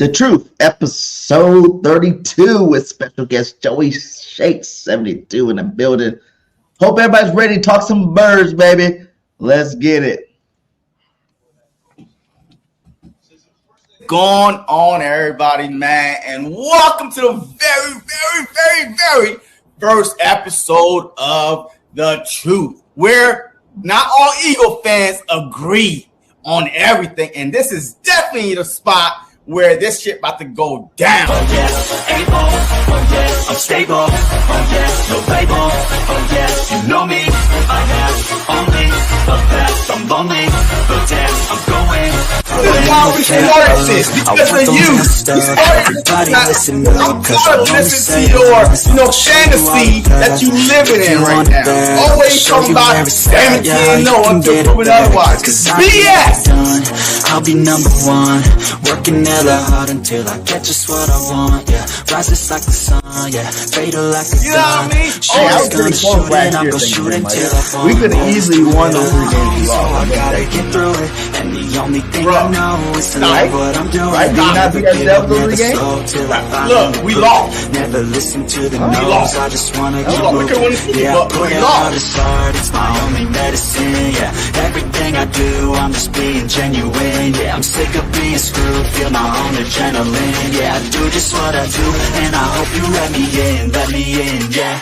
The Truth, episode 32 with special guest JOEYSHAKES72 in the building. Hope everybody's ready to talk some birds, baby. Let's get it. Going on, everybody, man, and welcome to the very first episode of The Truth, where not all Eagle fans agree on everything, and this is definitely the spot where this shit about to go down. Oh yes, able, oh yes, I'm stable, oh yes, no label, oh yes, you know me, I have only the best, I'm lonely, but damn, I'm going. This is why we started this, because of you. We started this. I'm tired of listening to your, fantasy that you living in right now. Always talking about 17 no until proven otherwise. BS! I'll be number one, working hella hard until I get just what I want, yeah. Rises like the sun, yeah. Fatal like a gun. You know what I mean? I was pretty close last year thinking, we could have easily won those 3 games we lost. I gotta get through it, and the only thing I know is to love what I'm doing. Right? Did you not beat ourselves those 3 games? Look, we lost. Never listen to the no's, I just wanna keep moving. Yeah, I put it hard as hard, it's my only medicine, yeah. Everything I do, I'm just being genuine, yeah. I'm sick of being screwed, feel my own adrenaline, yeah. I do just what I do, and I hope you let me in, yeah.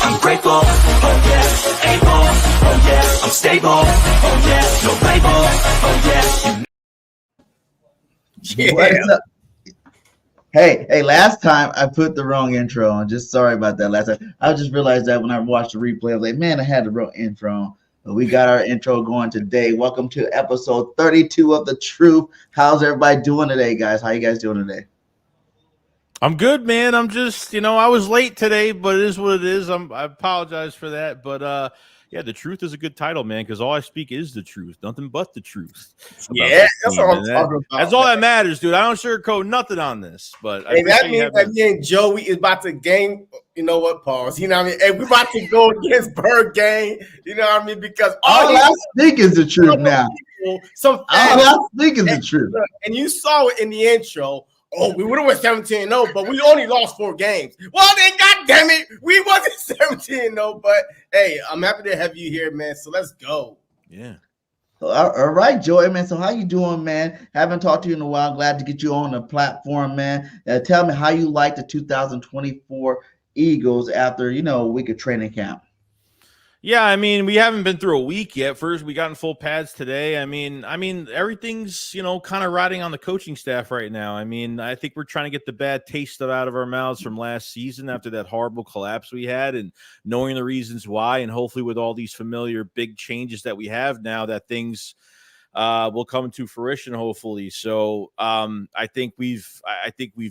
I'm grateful, oh yes, able, oh yes, I'm stable, oh yes, no label, oh yes. Yeah. What's up? Hey, last time I put the wrong intro on. Just sorry about that last time. I just realized that when I watched the replay. I was like, man, I had the wrong intro on. But we got our intro going today. Welcome to episode 32 of The Truth. How's everybody doing today, guys? How you guys doing today? I'm good, man. I'm just, I was late today, but it is what it is. I apologize for that. But, yeah, The Truth is a good title, man, because all I speak is the truth. Nothing but the truth. Yeah, that's all I'm talking about. That's all that matters, dude. I don't sugarcoat nothing on this. But hey, that means that me and Joey is about to game. You know what? Pause. You know what I mean? Hey, we're about to go against BIRDGANG. You know what I mean? Because all I speak is the truth now. All I speak is the truth. And you saw it in the intro. Oh, we would have went 17-0, but we only lost 4 games. Well, then, goddamn it, we wasn't 17-0. But hey, I'm happy to have you here, man. So let's go. Yeah. All right, Joey, man. So how you doing, man? Haven't talked to you in a while. Glad to get you on the platform, man. Tell me how you like the 2024 Eagles after a week of training camp. Yeah, I mean, we haven't been through a week yet. First, we got in full pads today. I mean, everything's, kind of riding on the coaching staff right now. I mean, I think we're trying to get the bad taste out of our mouths from last season after that horrible collapse we had and knowing the reasons why. And hopefully with all these familiar big changes that we have now that things will come to fruition, hopefully. So I think we've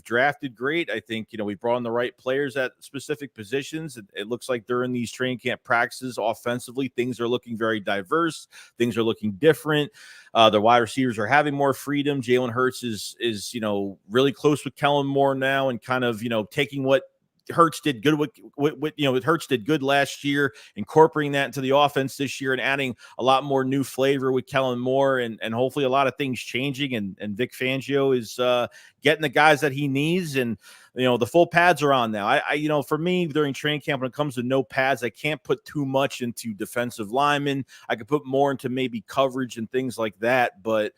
drafted great. I think we brought in the right players at specific positions. It looks like during these training camp practices, offensively, things are looking very diverse. Things are looking different. The wide receivers are having more freedom. Jalen Hurts is really close with Kellen Moore now, and kind of taking what Hurts did good with Hurts did good last year, incorporating that into the offense this year and adding a lot more new flavor with Kellen Moore and hopefully a lot of things changing and Vic Fangio is getting the guys that he needs, and the full pads are on now. I for me during training camp, when it comes to no pads, I can't put too much into defensive linemen. I could put more into maybe coverage and things like that, but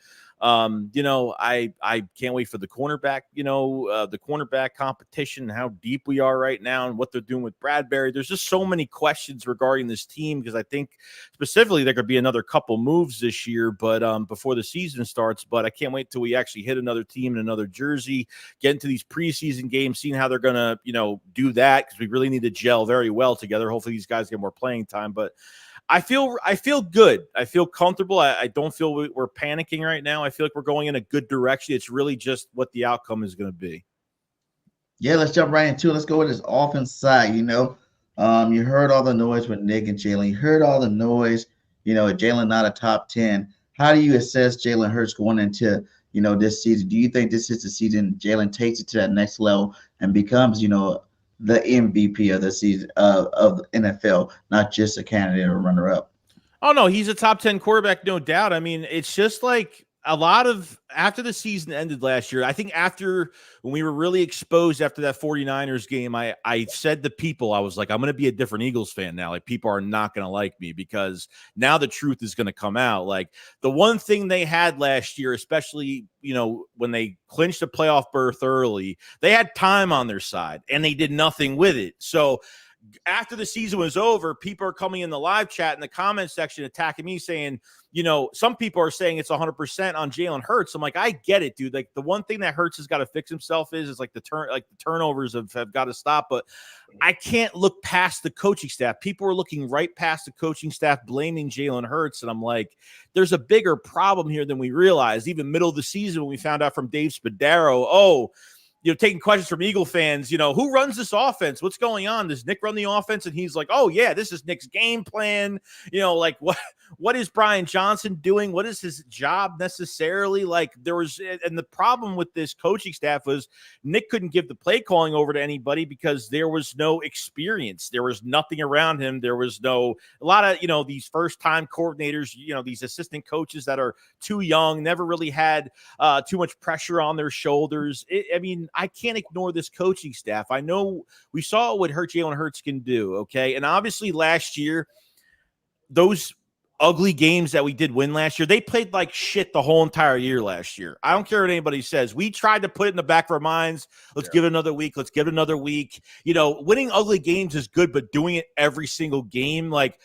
I can't wait for the cornerback, the cornerback competition and how deep we are right now and what they're doing with Bradberry. There's just so many questions regarding this team because I think specifically there could be another couple moves this year, but before the season starts. But I can't wait till we actually hit another team in another jersey, get into these preseason games, seeing how they're going to, do that because we really need to gel very well together. Hopefully these guys get more playing time, but I feel good. I feel comfortable. I don't feel we're panicking right now. I feel like we're going in a good direction. It's really just what the outcome is going to be. Yeah, let's jump right into it. Let's go with this offense side. You heard all the noise with Nick and Jalen. You heard all the noise, Jalen not a top 10. How do you assess Jalen Hurts going into, this season? Do you think this is the season Jalen takes it to that next level and becomes, the MVP of the season of the NFL, not just a candidate or runner up. Oh, no, he's a top 10 quarterback, no doubt. I mean, it's just like a lot of after the season ended last year, I think after when we were really exposed after that 49ers game, I said to people, I was like, I'm going to be a different Eagles fan now. Like, people are not going to like me because now the truth is going to come out. Like, the one thing they had last year, especially, you know, when they clinched a playoff berth early, they had time on their side and they did nothing with it. So after the season was over, people are coming in the live chat in the comment section attacking me saying, you know, some people are saying it's 100% on Jalen Hurts. I'm like, I get it, dude. Like, the one thing that Hurts has got to fix himself is like the turnovers have got to stop. But I can't look past the coaching staff. People are looking right past the coaching staff, blaming Jalen Hurts. And I'm like, there's a bigger problem here than we realized. Even middle of the season when we found out from Dave Spadaro, you know, taking questions from Eagle fans, you know, who runs this offense? What's going on? Does Nick run the offense? And he's like, oh, yeah, this is Nick's game plan. You know, like, what is Brian Johnson doing? What is his job necessarily? Like, there was, and the problem with this coaching staff was Nick couldn't give the play calling over to anybody because there was no experience. There was nothing around him. There was a lot of, you know, these first time coordinators, you know, these assistant coaches that are too young, never really had too much pressure on their shoulders. I mean, I can't ignore this coaching staff. I know we saw what Jalen Hurts can do, okay? And obviously last year, those ugly games that we did win last year, they played like shit the whole entire year last year. I don't care what anybody says. We tried to put it in the back of our minds. Let's give it another week. Let's give it another week. You know, winning ugly games is good, but doing it every single game, like,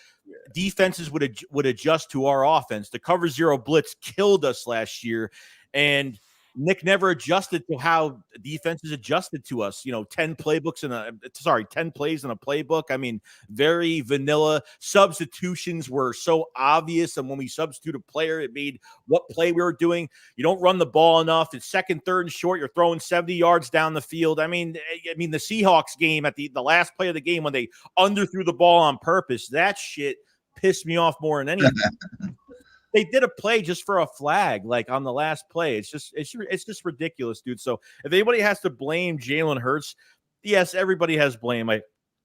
defenses would adjust to our offense. The cover zero blitz killed us last year, and Nick never adjusted to how defenses adjusted to us. You know, 10 plays in a playbook. I mean, very vanilla. Substitutions were so obvious, and when we substitute a player, it made what play we were doing. You don't run the ball enough. It's second, third, and short. You're throwing 70 yards down the field. I mean, the Seahawks game at the last play of the game when they underthrew the ball on purpose, that shit pissed me off more than anything. They did a play just for a flag, like on the last play. It's just ridiculous, dude. So if anybody has to blame Jalen Hurts, yes, everybody has blame.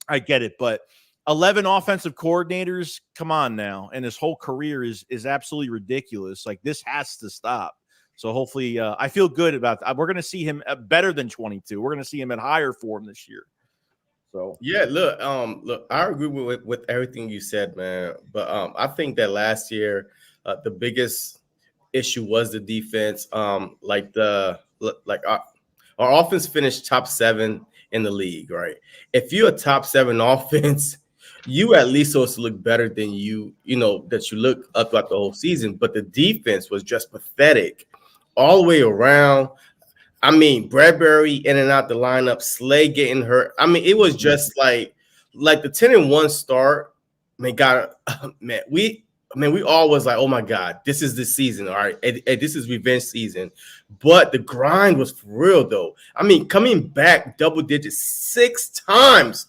I get it, but 11 offensive coordinators, come on now, and his whole career is absolutely ridiculous. Like, this has to stop. So hopefully, I feel good about that. We're going to see him better than 22. We're going to see him at higher form this year. So yeah, look, I agree with everything you said, man. But I think that last year, the biggest issue was the defense. Our offense finished top 7 in the league, right? If you're a top 7 offense, you at least supposed to look better than that you look up throughout the whole season. But the defense was just pathetic all the way around. I mean, Bradberry in and out the lineup, Slay getting hurt. I mean, it was just like the 10-1 start. We all was like, oh my God, this is the season, all right. And this is revenge season. But the grind was for real, though. I mean, coming back double digits 6 times,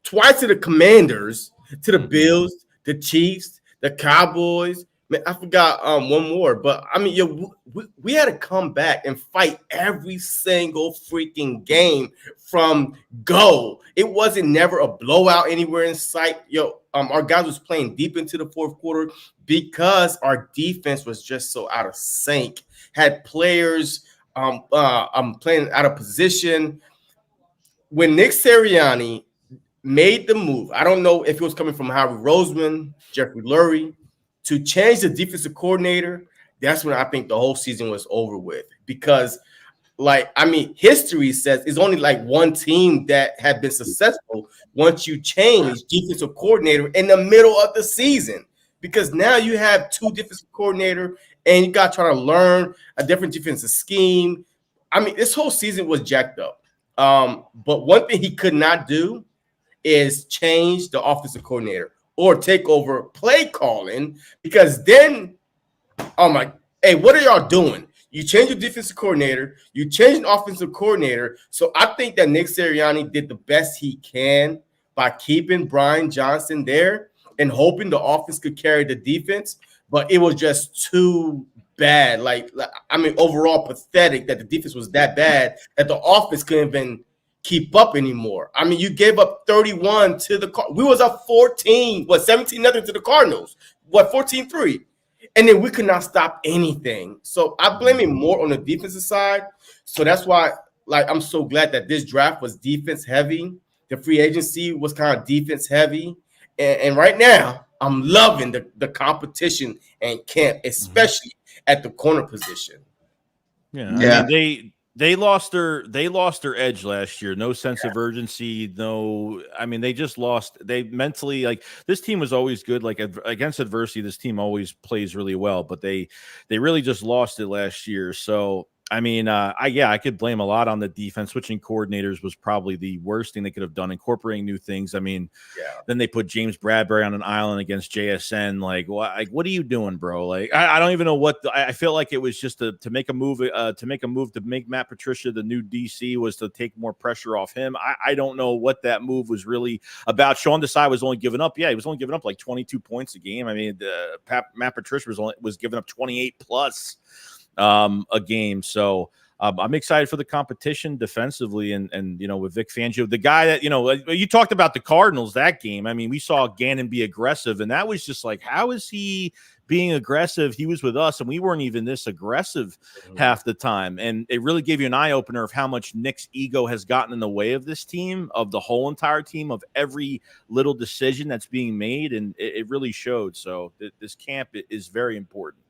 twice to the Commanders, to the Bills, the Chiefs, the Cowboys. Man, I forgot one more, but I mean, we had to come back and fight every single freaking game from go. It wasn't never a blowout anywhere in sight. Our guys was playing deep into the fourth quarter because our defense was just so out of sync. Had players playing out of position. When Nick Sirianni made the move, I don't know if it was coming from Howie Roseman, Jeffrey Lurie, to change the defensive coordinator, that's when I think the whole season was over with. Because, history says it's only like one team that had been successful once you change defensive coordinator in the middle of the season. Because now you have 2 defensive coordinator and you got to try to learn a different defensive scheme. I mean, this whole season was jacked up. But one thing he could not do is change the offensive coordinator or take over play calling, because then, hey, what are y'all doing? You change your defensive coordinator, you change an offensive coordinator. So I think that Nick Sirianni did the best he can by keeping Brian Johnson there and hoping the offense could carry the defense. But it was just too bad. Overall pathetic that the defense was that bad that the offense couldn't even keep up anymore. I mean, you gave up 31 to the we was up 17-0 to the Cardinals. 14-3. And then we could not stop anything. So I blame it more on the defensive side. So that's why, like, I'm so glad that this draft was defense heavy. The free agency was kind of defense heavy. And right now, I'm loving the competition and camp, especially at the corner position. Yeah. I mean, they lost their edge last year. No sense of urgency. No, I mean, they just lost. They mentally, like, this team was always good. Like, against adversity, this team always plays really well, but they really just lost it last year. So, I mean, I could blame a lot on the defense. Switching coordinators was probably the worst thing they could have done. Incorporating new things. I mean, then they put James Bradberry on an island against JSN. Like, what are you doing, bro? Like, I don't even know what. I feel like it was just to make a move. To make Matt Patricia the new DC was to take more pressure off him. I don't know what that move was really about. Sean Desai was only giving up. Yeah, he was only giving up like 22 points a game. I mean, Matt Patricia was giving up 28 plus a game. So I'm excited for the competition defensively and with Vic Fangio, the guy that, you talked about the Cardinals, that game. I mean, we saw Gannon be aggressive, and that was just like, how is he being aggressive? He was with us and we weren't even this aggressive half the time. And it really gave you an eye opener of how much Nick's ego has gotten in the way of this team, of the whole entire team, of every little decision that's being made. And it really showed. So this camp is very important.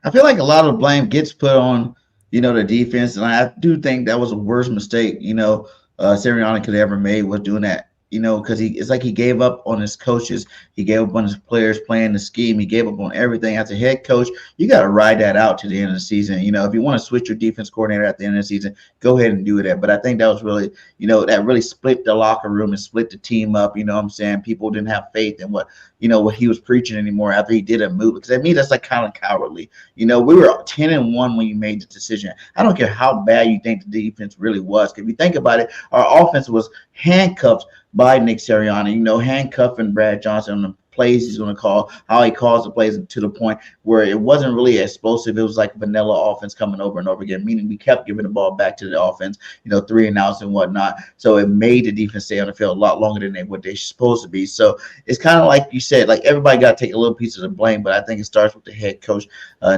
I feel like a lot of the blame gets put on, the defense, and I do think that was the worst mistake, Sirianni could have ever made, was doing that. Because it's like he gave up on his coaches. He gave up on his players playing the scheme. He gave up on everything. As a head coach, you got to ride that out to the end of the season. If you want to switch your defense coordinator at the end of the season, go ahead and do that. But I think that was really, that really split the locker room and split the team up. You know what I'm saying? People didn't have faith in what he was preaching anymore after he didn't move. Because to me, that's like kind of cowardly. We were 10-1 when you made the decision. I don't care how bad you think the defense really was. If you think about it, our offense was handcuffed by Nick Sirianni, handcuffing Brad Johnson on the plays he's going to call, how he calls the plays to the point where it wasn't really explosive. It was like vanilla offense coming over and over again, meaning we kept giving the ball back to the offense, 3 and outs and whatnot. So it made the defense stay on the field a lot longer than what they're supposed to be. So it's kind of like you said, like everybody got to take a little piece of the blame, but I think it starts with the head coach,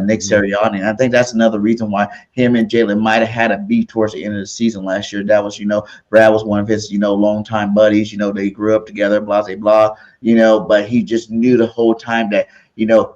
Nick Sirianni. And I think that's another reason why him and Jalen might have had a beef towards the end of the season last year. That was, Brad was one of his, longtime buddies, they grew up together, blah, blah, blah. But he just knew the whole time that,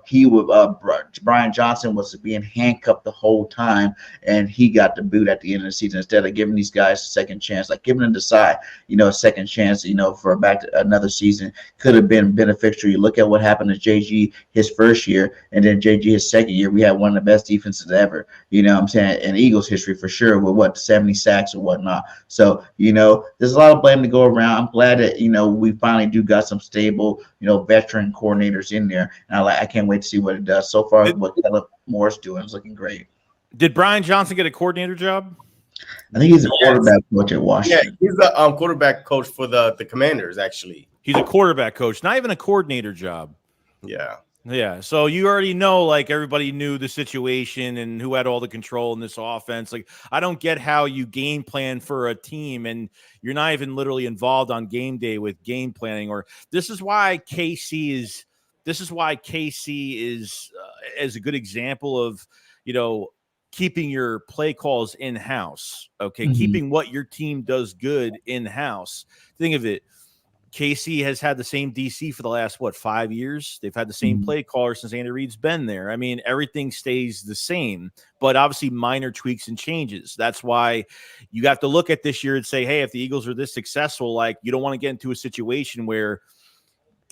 he would, Brian Johnson was being handcuffed the whole time, and he got the boot at the end of the season instead of giving these guys a second chance, like giving them the side, a second chance, for back to another season could have been beneficial. You look at what happened to JG his first year, and then JG his second year. We had one of the best defenses ever, what I'm saying, in Eagles history for sure, with 70 sacks or whatnot. So, there's a lot of blame to go around. I'm glad that, we finally do got some stable, veteran coordinators in there. And I can't wait to see what it does. So far, what Caleb Moore's doing is looking great. Did Brian Johnson get a coordinator job? I think he's a quarterback coach at Washington. Yeah, he's a quarterback coach for the Commanders, actually. He's a quarterback coach, not even a coordinator job. Yeah. Yeah, so you already know, like, everybody knew the situation and who had all the control in this offense. Like, I don't get how you game plan for a team and you're not even literally involved on game day with game planning. Or this is why KC is as a good example of, keeping your play calls in-house. Okay, keeping what your team does good in-house. Think of it. KC has had the same DC for the last, 5 years? They've had the same play caller since Andy Reid's been there. I mean, everything stays the same, but obviously minor tweaks and changes. That's why you have to look at this year and say, hey, if the Eagles are this successful, like, you don't want to get into a situation where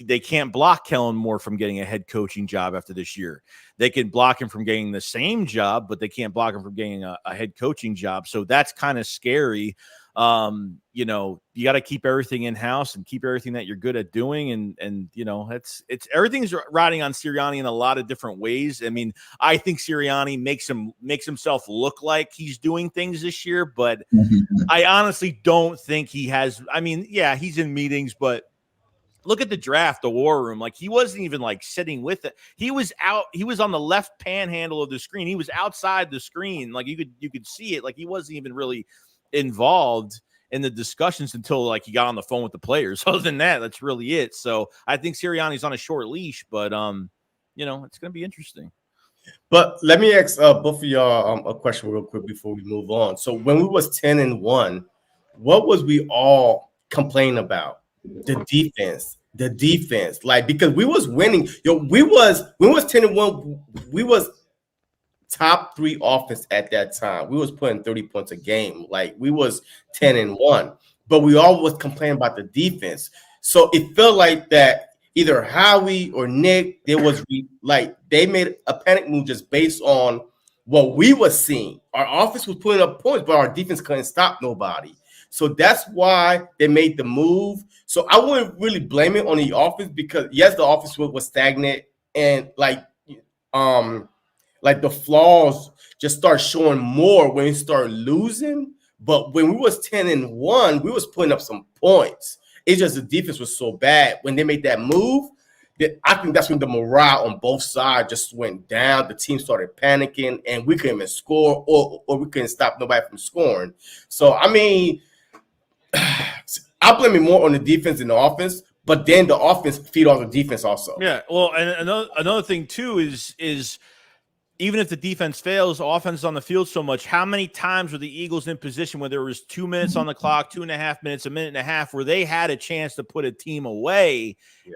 they can't block Kellen Moore from getting a head coaching job after this year. They can block him from getting the same job, but they can't block him from getting a head coaching job. So that's kind of scary. You got to keep everything in house and keep everything that you're good at doing. And it's everything's riding on Sirianni in a lot of different ways. I mean, I think Sirianni makes himself look like he's doing things this year, but I honestly don't think he has. I mean, yeah, he's in meetings, but look at the draft, the war room. Like, he wasn't even like sitting with it. He was out. He was on the left panhandle of the screen. He was outside the screen. Like, you could see it. Like, he wasn't even really involved in the discussions until like he got on the phone with the players. Other than that, that's really it. So I think Sirianni's on a short leash, but you know, it's going to be interesting. But let me ask both of y'all a question real quick before we move on. So when we was 10-1, what was we all complaining about? The defense. Like, because we was winning. We was 10-1. We was top 3 offense at that time. We was putting 30 points a game. Like, we was 10-1, but we all was complaining about the defense. So it felt like that either Howie or Nick, they made a panic move just based on what we was seeing. Our offense was putting up points, but our defense couldn't stop nobody. So that's why they made the move. So I wouldn't really blame it on the offense, because yes, the offense was stagnant, and like the flaws just start showing more when we start losing. But when we was 10-1, we was putting up some points. It's just the defense was so bad. When they made that move, I think that's when the morale on both sides just went down. The team started panicking, and we couldn't even score, or we couldn't stop nobody from scoring. So, I mean, I blame it more on the defense than the offense, but then the offense feed on the defense also. Yeah, well, and another thing too is even if the defense fails, offense is on the field so much. How many times were the Eagles in position where there was 2 minutes on the clock, 2.5 minutes, a minute and a half, where they had a chance to put a team away,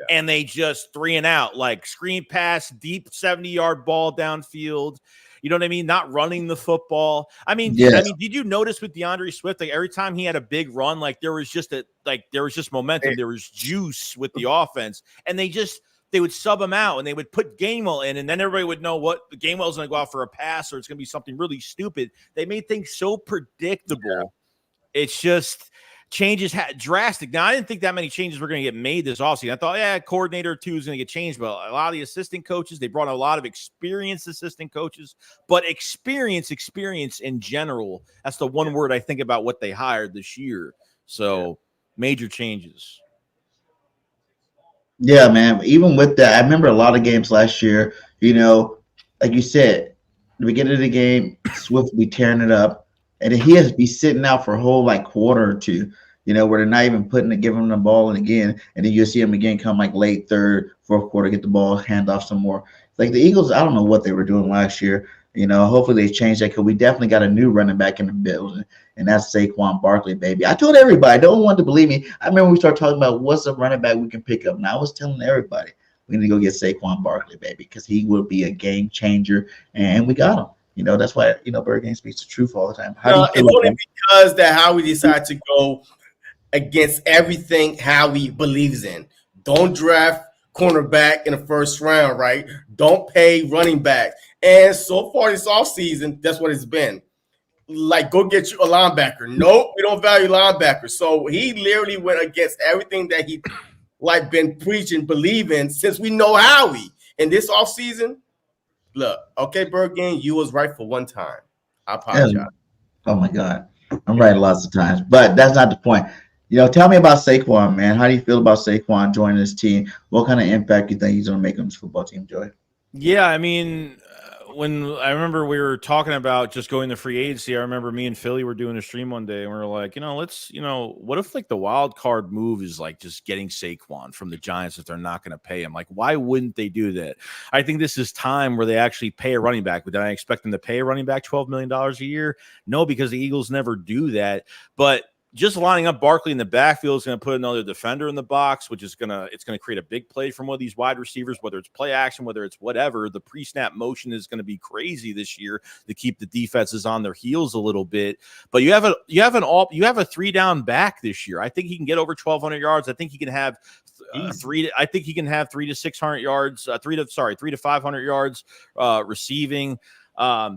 and they just 3 and out, like screen pass, deep 70-yard ball downfield. You know what I mean? Not running the football. I mean, did you notice with DeAndre Swift, like every time he had a big run, like there was just momentum, there was juice with the offense, and they would sub him out and they would put Gainwell in, and then everybody would know what Gainwell's going to go out for a pass, or it's going to be something really stupid. They made things so predictable. It's just changes drastic. Now, I didn't think that many changes were going to get made this offseason. I thought, coordinator 2 is going to get changed, but a lot of the assistant coaches, they brought a lot of experienced assistant coaches, but experience in general, that's the one word I think about what they hired this year. So major changes. Yeah, man. Even with that, I remember a lot of games last year, you know, like you said, the beginning of the game, Swift would be tearing it up, and then he has to be sitting out for a whole like quarter or two, you know, where they're not even giving him the ball and again, and then you'll see him again come like late third, fourth quarter, get the ball, hand off some more. Like the Eagles, I don't know what they were doing last year. You know, hopefully they changed that, because we definitely got a new running back in the building, and that's Saquon Barkley, baby. I told everybody, no one wanted to believe me. I remember we started talking about what's a running back we can pick up, and I was telling everybody we need to go get Saquon Barkley, baby, because he will be a game changer, and we got him. You know, that's why, you know, BIRDGANG speaks the truth all the time. It's only because that Howie decided to go against everything Howie believes in. Don't draft cornerback in the first round, right? Don't pay running back. And so far this offseason, that's what it's been. Like, go get you a linebacker. Nope, we don't value linebackers. So he literally went against everything that he like been preaching, believing since we know Howie. In this offseason, look, okay, BIRDGANG, you was right for one time. I apologize. Yeah. Oh my God. I'm right lots of times, but that's not the point. You know, tell me about Saquon, man. How do you feel about Saquon joining this team? What kind of impact do you think he's going to make on this football team, Joey? Yeah, I mean, when I remember we were talking about just going to free agency, I remember me and Philly were doing a stream one day, and we were like, what if like the wild card move is like just getting Saquon from the Giants if they're not going to pay him? Like, why wouldn't they do that? I think this is time where they actually pay a running back. But did I expect them to pay a running back $12 million a year? No, because the Eagles never do that. But just lining up Barkley in the backfield is going to put another defender in the box, which is going to create a big play from one of these wide receivers, whether it's play action, whether it's whatever. The pre-snap motion is going to be crazy this year to keep the defenses on their heels a little bit. But you have a 3-down back this year. I think he can get over 1,200 yards. I think he can have 3 to 600 yards, 3 to 500 yards receiving.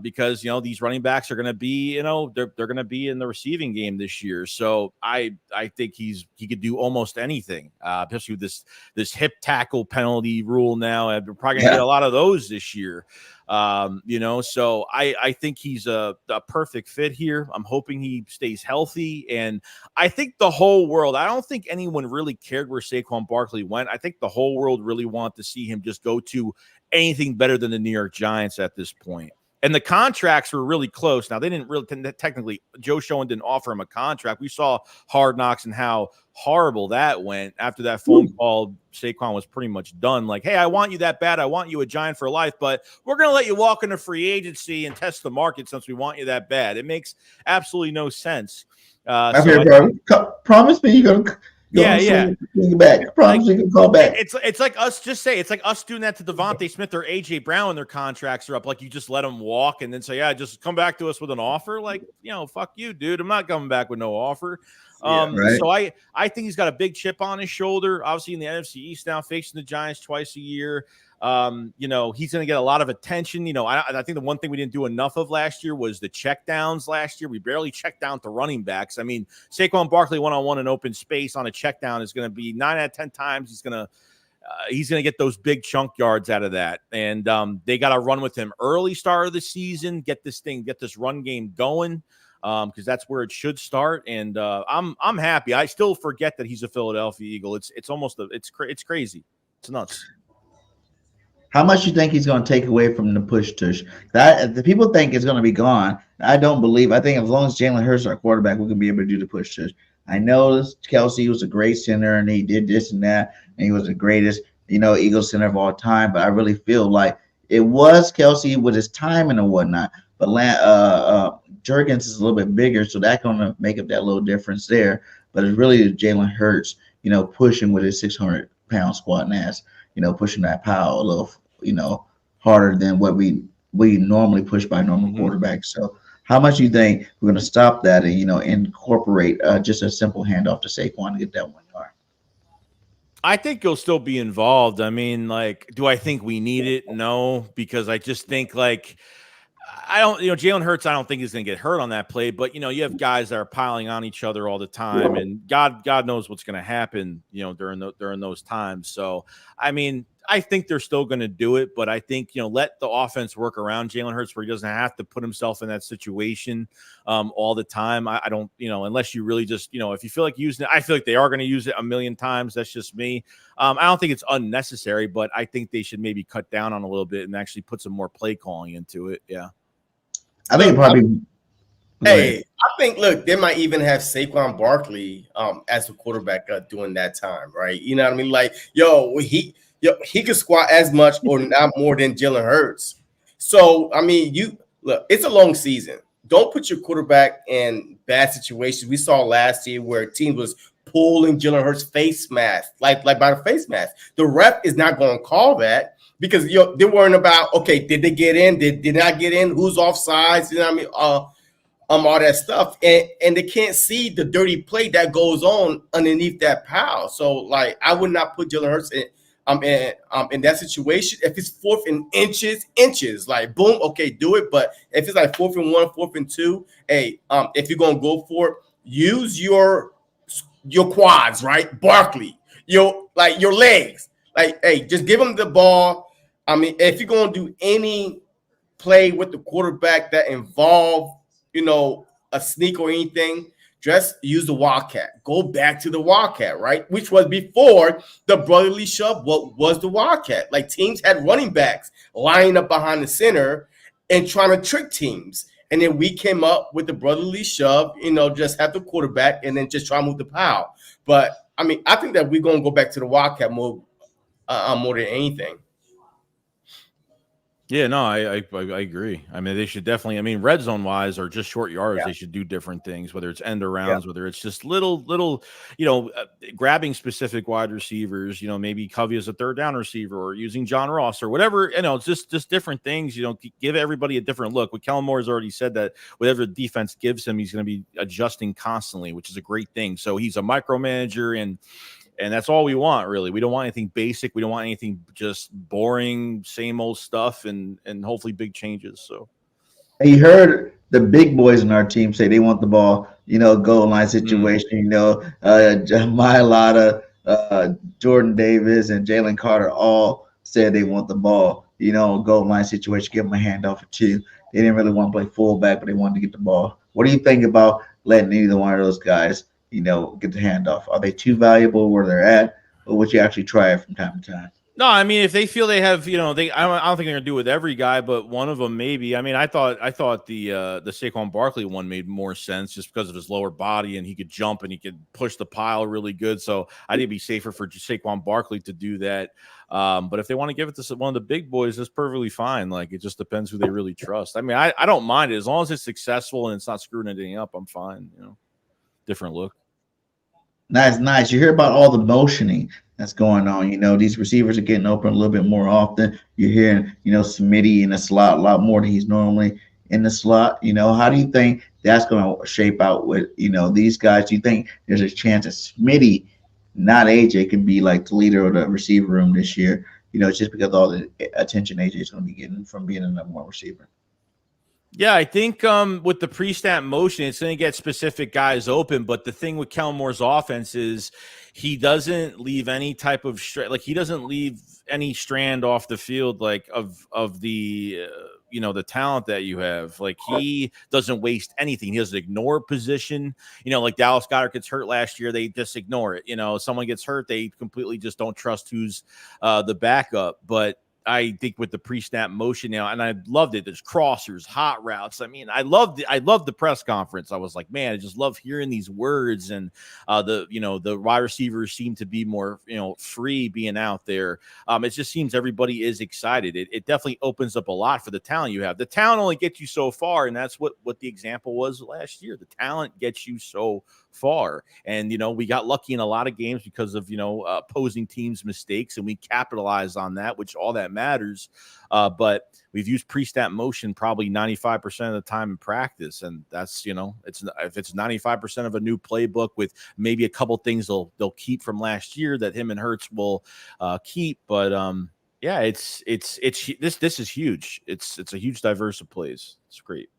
Because these running backs are going to be, they're going to be in the receiving game this year. So I think he could do almost anything, especially with this hip tackle penalty rule now. We're probably going to get a lot of those this year. So I think he's a perfect fit here. I'm hoping he stays healthy, and I think the whole world, I don't think anyone really cared where Saquon Barkley went. I think the whole world really wanted to see him just go to anything better than the New York Giants at this point. And the contracts were really close. Now, they didn't really technically, Joe Schoen didn't offer him a contract. We saw Hard Knocks and how horrible that went. After that phone call, Saquon was pretty much done. Like, hey, I want you that bad. I want you a Giant for life, but we're going to let you walk into free agency and test the market since we want you that bad. It makes absolutely no sense. Promise me you're going to back. Promise you can call back. It's like us doing that to Devontae Smith or AJ Brown when their contracts are up. Like, you just let them walk and then say, yeah, just come back to us with an offer. Like, fuck you, dude. I'm not coming back with no offer. So I think he's got a big chip on his shoulder. Obviously, in the NFC East now, facing the Giants twice a year. He's going to get a lot of attention. I think the one thing we didn't do enough of last year was the check downs last year. We barely checked down to running backs. I mean, Saquon Barkley one-on-one in open space on a check down is going to be 9 out of 10 times. He's going to get those big chunk yards out of that. And they got to run with him early start of the season, get this run game going. Because that's where it should start, and I'm happy. I still forget that he's a Philadelphia Eagle. It's crazy. It's nuts. How much you think he's going to take away from the push tush? That the people think it's going to be gone. I don't believe. I think as long as Jalen Hurts is our quarterback, we're going to be able to do the push tush. I know Kelsey was a great center, and he did this and that, and he was the greatest, Eagle center of all time. But I really feel like it was Kelsey with his timing and whatnot. But Jurgens is a little bit bigger, so that's going to make up that little difference there. But it's really Jalen Hurts, pushing with his 600-pound squatting ass, pushing that power a little, harder than what we normally push by normal quarterbacks. So how much do you think we're going to stop that and, incorporate just a simple handoff to Saquon to get that 1 yard? I think he'll still be involved. I mean, do I think we need it? No, because I just think Jalen Hurts, I don't think he's going to get hurt on that play, but you have guys that are piling on each other all the time, and God knows what's going to happen, during those times. So, I mean, I think they're still going to do it, but I think, let the offense work around Jalen Hurts where he doesn't have to put himself in that situation all the time. I don't, unless you really just, if you feel like using it, I feel like they are going to use it a million times. That's just me. I don't think it's unnecessary, but I think they should maybe cut down on a little bit and actually put some more play calling into it. Yeah. I think probably. Hey, I think they might even have Saquon Barkley as a quarterback during that time, right? You know what I mean? Like, he could squat as much or not more than Jalen Hurts. So, I mean, it's a long season. Don't put your quarterback in bad situations. We saw last year where a team was pulling Jalen Hurts' face mask, like by the face mask. The ref is not going to call that because they're worrying about, okay, did they get in? Did not get in? Who's offsides? You know what I mean? All that stuff. And they can't see the dirty play that goes on underneath that pile. So, I would not put Jalen Hurts in that situation. If it's 4th and inches, like boom, okay, do it. But if it's like 4th and 1, 4th and 2, hey, if you're gonna go for it, use your quads, right? Barkley, your legs. Hey, just give him the ball. I mean, if you're gonna do any play with the quarterback that involve, a sneak or anything, just use the Wildcat. Go back to the Wildcat, right? Which was before the brotherly shove. What was the Wildcat? Like, teams had running backs lining up behind the center and trying to trick teams. And then we came up with the brotherly shove, just have the quarterback and then just try to move the pile. But, I mean, I think that we're going to go back to the Wildcat mode more than anything. Yeah, no, I agree. I mean, they should definitely, red zone wise or just short yards, they should do different things, whether it's end arounds, whether it's just little, grabbing specific wide receivers, maybe Covey as a third down receiver or using John Ross or whatever, it's just different things, give everybody a different look. What Kellen Moore has already said that whatever the defense gives him, he's going to be adjusting constantly, which is a great thing. So he's a micromanager and that's all we want, really. We don't want anything basic. We don't want anything just boring, same old stuff, and hopefully big changes. So, you heard the big boys in our team say they want the ball, goal line situation. Mailata, Jordan Davis, and Jalen Carter all said they want the ball, goal line situation, give them a handoff or two. They didn't really want to play fullback, but they wanted to get the ball. What do you think about letting either one of those guys get the handoff? Are they too valuable where they're at, or would you actually try it from time to time? No, I mean, if they feel they have, I don't think they're gonna do it with every guy, but one of them maybe. I mean, I thought the Saquon Barkley one made more sense just because of his lower body and he could jump and he could push the pile really good. So I think it'd be safer for Saquon Barkley to do that. But if they want to give it to one of the big boys, that's perfectly fine. Like, it just depends who they really trust. I mean, I don't mind it as long as it's successful and it's not screwing anything up. I'm fine. Different look. Nice. You hear about all the motioning that's going on. These receivers are getting open a little bit more often. You're hearing, Smitty in the slot a lot more than he's normally in the slot. How do you think that's going to shape out with, these guys? Do you think there's a chance that Smitty, not AJ, can be like the leader of the receiver room this year? Just because of all the attention AJ is going to be getting from being a number one receiver. Yeah, I think with the pre-snap motion, it's going to get specific guys open. But the thing with Kellen Moore's offense is he doesn't leave any type of he doesn't leave any strand off the field of the the talent that you have. Like, he doesn't waste anything. He doesn't ignore position. Like Dallas Goedert gets hurt last year, they just ignore it. Someone gets hurt, they completely just don't trust who's the backup. But I think with the pre-snap motion now, and I loved it. There's crossers, hot routes. I mean, I loved the press conference. I was like, man, I just love hearing these words. And the wide receivers seem to be more, free being out there. It just seems everybody is excited. It definitely opens up a lot for the talent you have. The talent only gets you so far, and that's what the example was last year. The talent gets you so far. And, we got lucky in a lot of games because of, opposing teams' mistakes, and we capitalized on that, which all that matters. But we've used pre-snap motion probably 95% of the time in practice. And that's, if it's 95% of a new playbook with maybe a couple things they'll keep from last year that him and Hurts will keep. But yeah, this is huge. It's a huge diverse of plays. It's great.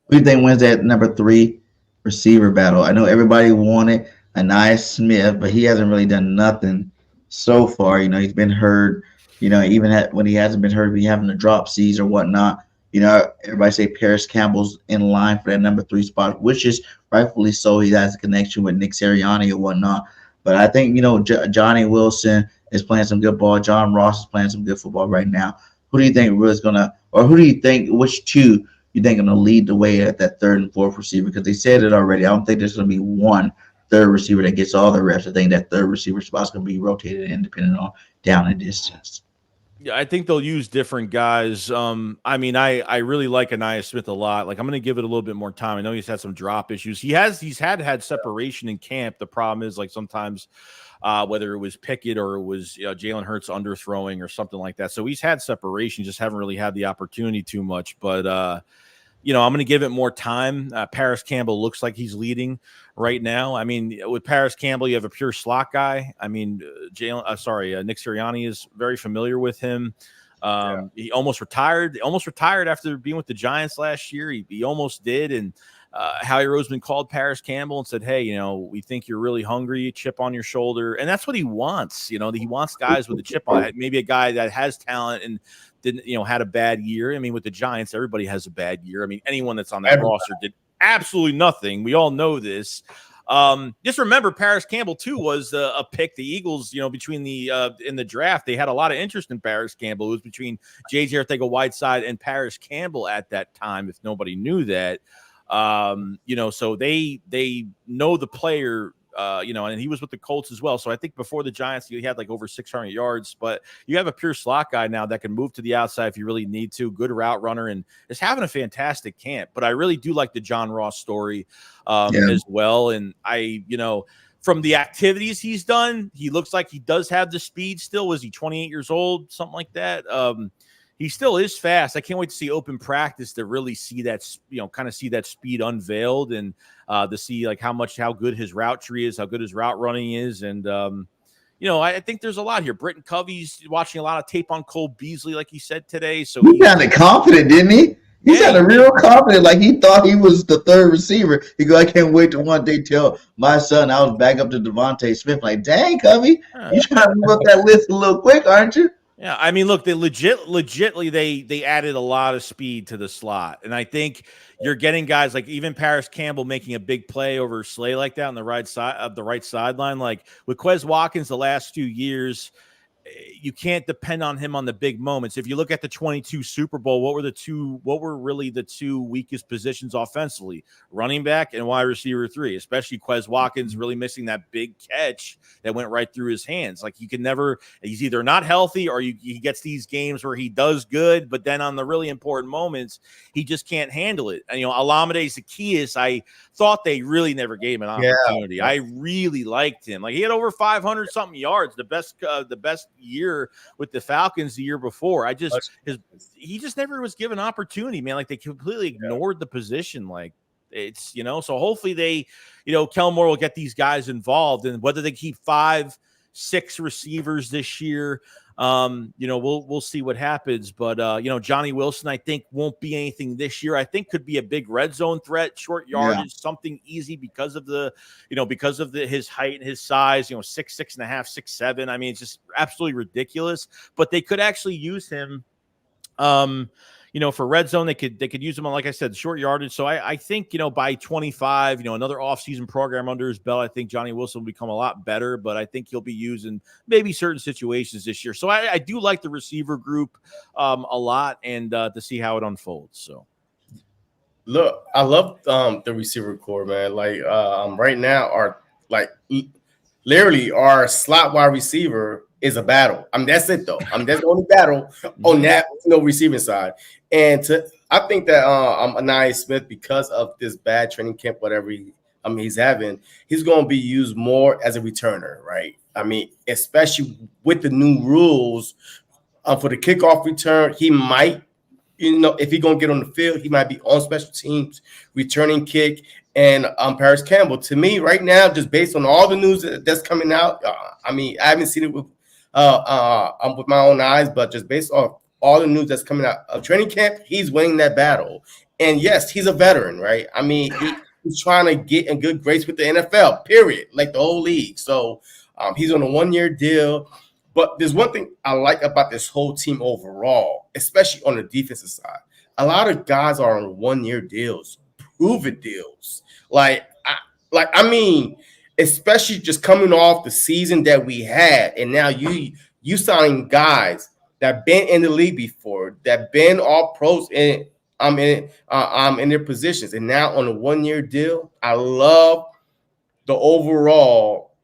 Who do you think wins that number 3 receiver battle? I know everybody wanted Anais Smith, but he hasn't really done nothing so far. He's been hurt. Even when he hasn't been hurt, he's having to drop C's or whatnot. Everybody say Paris Campbell's in line for that number 3 spot, which is rightfully so. He has a connection with Nick Sirianni or whatnot. But I think, Johnny Wilson is playing some good ball. John Ross is playing some good football right now. Who do you think really is going to, or who do you think, which two you think are going to lead the way at that 3rd and 4th receiver? Because they said it already. I don't think there's going to be one 3rd receiver that gets all the reps. I think that 3rd receiver spot is going to be rotated in depending on down and distance. Yeah, I think they'll use different guys. I mean, I really like Anais Smith a lot. Like, I'm going to give it a little bit more time. I know he's had some drop issues. He's had separation in camp. The problem is, like, sometimes whether it was Pickett or it was Jalen Hurts underthrowing or something like that. So he's had separation, just haven't really had the opportunity too much. But I'm going to give it more time. Paris Campbell looks like he's leading right now. I mean, with Paris Campbell, you have a pure slot guy. I mean, Nick Sirianni is very familiar with him. He almost retired. After being with the Giants last year. He almost did. And Howie Roseman called Paris Campbell and said, hey, we think you're really hungry, chip on your shoulder. And that's what he wants. He wants guys with a chip on it. Maybe a guy that has talent and didn't, had a bad year. I mean, with the Giants, everybody has a bad year. I mean, anyone that's on that roster did absolutely nothing. We all know this. Just remember, Paris Campbell too was a pick. The Eagles, between in the draft, they had a lot of interest in Paris Campbell. It was between J.J. Arcega-Whiteside and Paris Campbell at that time. If nobody knew that, so they know the player. And he was with the Colts as well. So I think before the Giants, he had like over 600 yards. But you have a pure slot guy now that can move to the outside if you really need to. Good route runner and is having a fantastic camp. But I really do like the John Ross story as well. And from the activities he's done, he looks like he does have the speed still. Was he 28 years old? Something like that. He still is fast. I can't wait to see open practice to really see that, kind of see that speed unveiled and to see like how good his route tree is, how good his route running is. And, I think there's a lot here. Britton Covey's watching a lot of tape on Cole Beasley, like he said today. So he sounded confident, didn't he? He sounded real confident, like he thought he was the 3rd receiver. He go, I can't wait to one day tell my son I was back up to Devontae Smith. Like, dang, Covey, you trying to move up that list a little quick, aren't you? Yeah, I mean, look, they legitly they added a lot of speed to the slot, and I think you're getting guys like even Paris Campbell making a big play over Slay like that on the right side of the right sideline. Like with Quez Watkins, the last few years, you can't depend on him on the big moments. If you look at the 22 Super Bowl, what were really the two weakest positions offensively? Running back and wide receiver 3, especially Quez Watkins really missing that big catch that went right through his hands. Like he's either not healthy or he gets these games where he does good, but then on the really important moments, he just can't handle it. And, Olamide Zaccheaus, I thought they really never gave him an opportunity. Yeah. I really liked him. Like he had over 500 something yards, the best year with the Falcons the year before. He just never was given opportunity, man. Like they completely ignored the position. Like it's, so hopefully they, Kellen Moore will get these guys involved, and whether they keep 5-6 receivers this year, we'll see what happens. But Johnny Wilson, I think won't be anything this year. I think could be a big red zone threat, short yardage, something easy because of his height and his size. 6'6.5", 6'7". I mean, it's just absolutely ridiculous. But they could actually use him. For red zone, they could use him on, like I said, short yardage. So I think, by 25, another offseason program under his belt, I think Johnny Wilson will become a lot better, but I think he'll be used in maybe certain situations this year. So I do like the receiver group a lot, and to see how it unfolds. So look, I love the receiver core, man. Like right now, literally our slot wide receiver is a battle. I mean, that's it though. That's the only battle on that receiving side. And I think that Anaya Smith, because of this bad training camp, whatever he's having, he's going to be used more as a returner, right? I mean, especially with the new rules for the kickoff return, he might, if he's going to get on the field, he might be on special teams, returning kick. And Paris Campbell, to me right now, just based on all the news that's coming out, I mean, I haven't seen it with my own eyes, but just based off all the news that's coming out of training camp, he's winning that battle. And yes, he's a veteran, right? I mean, he's trying to get in good grace with the NFL, period, like the whole league. So he's on a 1-year deal. But there's one thing I like about this whole team overall, especially on the defensive side. A lot of guys are on 1-year deals, proven deals. I mean, especially just coming off the season that we had, and now you signing guys that been in the league before, that been all pros in their positions, and now on a 1-year deal. I love the overall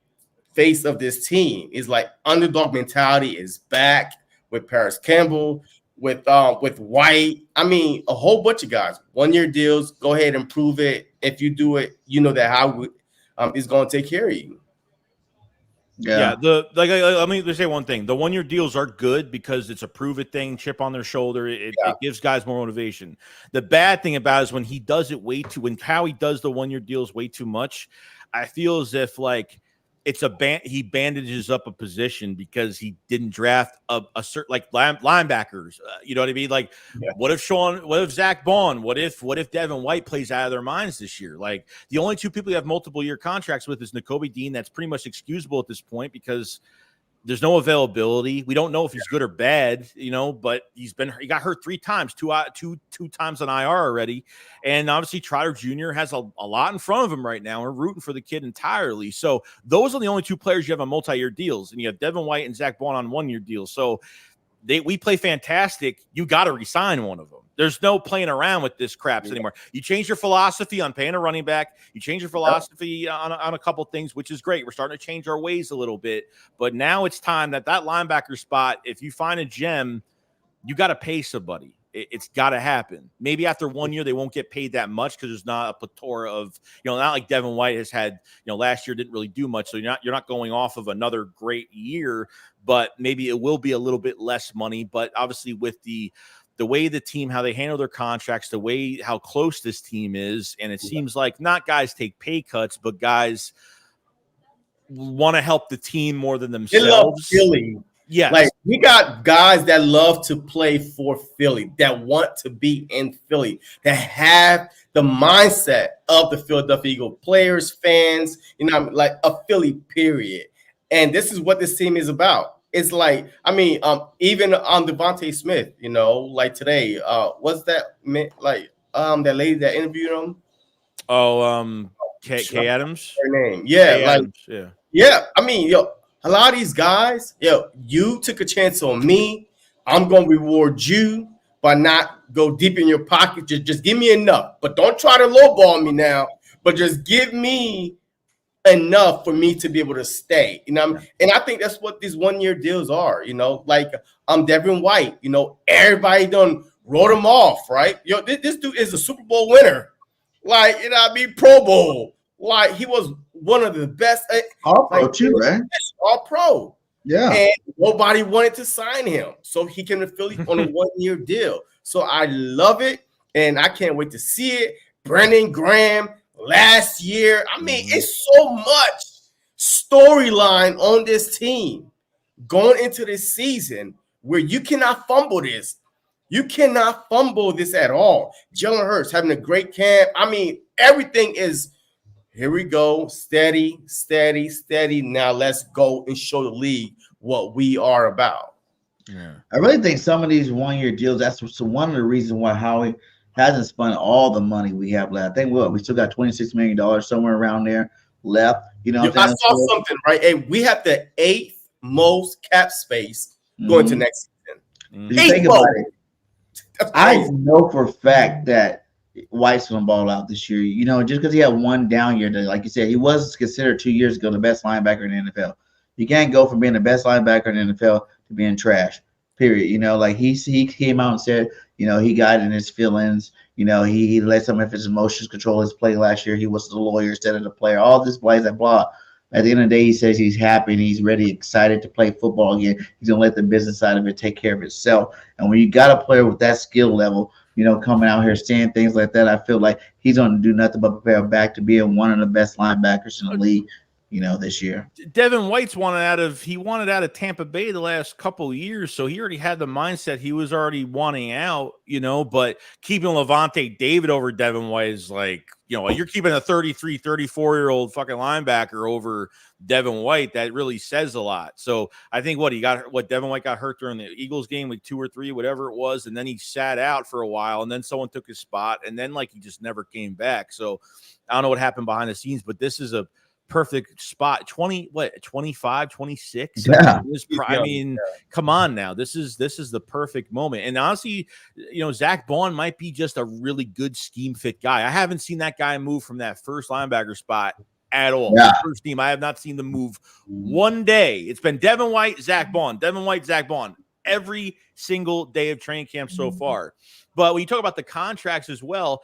face of this team. Is like underdog mentality is back with Paris Campbell, with White. I mean, a whole bunch of guys. 1-year deals. Go ahead and prove it. If you do it, you know that HOWIE is going to take care of you. Yeah. Let me just say one thing. The 1-year deals are good because it's a prove it thing, chip on their shoulder. It gives guys more motivation. The bad thing about it is when he does it when HOWIE does the 1-year deals way too much, I feel as if he bandages up a position because he didn't draft a certain linebackers. You know what I mean? What if Zach Bond? What if Devin White plays out of their minds this year? Like the only two people you have multiple year contracts with is Nakobe Dean. That's pretty much excusable at this point because there's no availability. We don't know if he's good or bad, but he got hurt 3 times, two times on IR already. And obviously Trotter Jr. has a lot in front of him right now. We're rooting for the kid entirely. So those are the only 2 players you have on multi-year deals. And you have Devin White and Zach Bond on 1-year deals. So we play fantastic. You got to resign one of them. There's no playing around with this craps anymore. You change your philosophy on paying a running back. You change your philosophy on a couple things, which is great. We're starting to change our ways a little bit. But now it's time that linebacker spot, if you find a gem, you got to pay somebody. It's got to happen. Maybe after 1 year, they won't get paid that much because there's not a plethora of, not like Devin White has had, last year didn't really do much. So you're not going off of another great year, but maybe it will be a little bit less money. But obviously with the way the team, how they handle their contracts, the way how close this team is. And it seems like not guys take pay cuts, but guys want to help the team more than themselves. They love Philly. Yes. Like we got guys that love to play for Philly, that want to be in Philly, that have the mindset of the Philadelphia Eagles players, fans, like a Philly period. And this is what this team is about. it's like, I mean, even on Devontae Smith, you know, like today, what's that like that lady that interviewed him? Oh, K Adams. Her name, yeah, K like Adams, yeah. yeah. I mean, yo, a lot of these guys, yo, you took a chance on me. I'm gonna reward you by not go deep in your pocket. Just give me enough, but don't try to lowball me now. But just give me enough for me to be able to stay. You know, and I think that's what these 1 year deals are. You know, like Devin White. You know, everybody done wrote him off, right? Yo, this dude is a Super Bowl winner. Like, you know what I mean? Pro Bowl. Like, he was one of the best. All pro like, too, right? All pro. Yeah. And nobody wanted to sign him. So he can affiliate on a 1 year deal. So I love it. And I can't wait to see it. Brandon Graham last year. I mean, it's so much storyline on this team going into this season where you cannot fumble this. You cannot fumble this at all. Jalen Hurts having a great camp. I mean, everything is, here we go, steady, steady, steady. Now let's go and show the league what we are about. Yeah, I really think some of these 1 year deals, that's one of the reasons why Howie hasn't spent all the money we have left. I think we still got $26 million somewhere around there left. You know, I saw something, right? Hey, we have the 8th most cap space going to next season. You think about it. I know for a fact that White's going to ball out this year. You know, just because he had one down year, like you said, he was considered 2 years ago the best linebacker in the NFL. You can't go from being the best linebacker in the NFL to being trash, period. You know, like he came out and said, you know, he got in his feelings. You know, he let some of his emotions control his play last year. He was the lawyer instead of the player. All this blah, blah. At the end of the day, he says he's happy and he's ready, excited to play football again. He's going to let the business side of it take care of itself. And when you got a player with that skill level, you know, coming out here saying things like that, I feel like he's going to do nothing but prepare back to being one of the best linebackers in the league, you know, this year. Devin White's wanted out of Tampa Bay the last couple of years, so he already had the mindset he was already wanting out, you know, but keeping Levante David over Devin White is like, you know, you're keeping a 33, 34-year-old fucking linebacker over Devin White. That really says a lot. So I think Devin White got hurt during the Eagles game, like 2 or 3, whatever it was, and then he sat out for a while, and then someone took his spot, and then like he just never came back. So I don't know what happened behind the scenes, but this is a perfect spot. 25, 26. Yeah. I mean, come on now. This is the perfect moment. And honestly, you know, Zach Bond might be just a really good scheme fit guy. I haven't seen that guy move from that first linebacker spot at all. Yeah. First team, I have not seen them move one day. It's been Devin White, Zach Bond, Devin White, Zach Bond every single day of training camp so far. But when you talk about the contracts as well,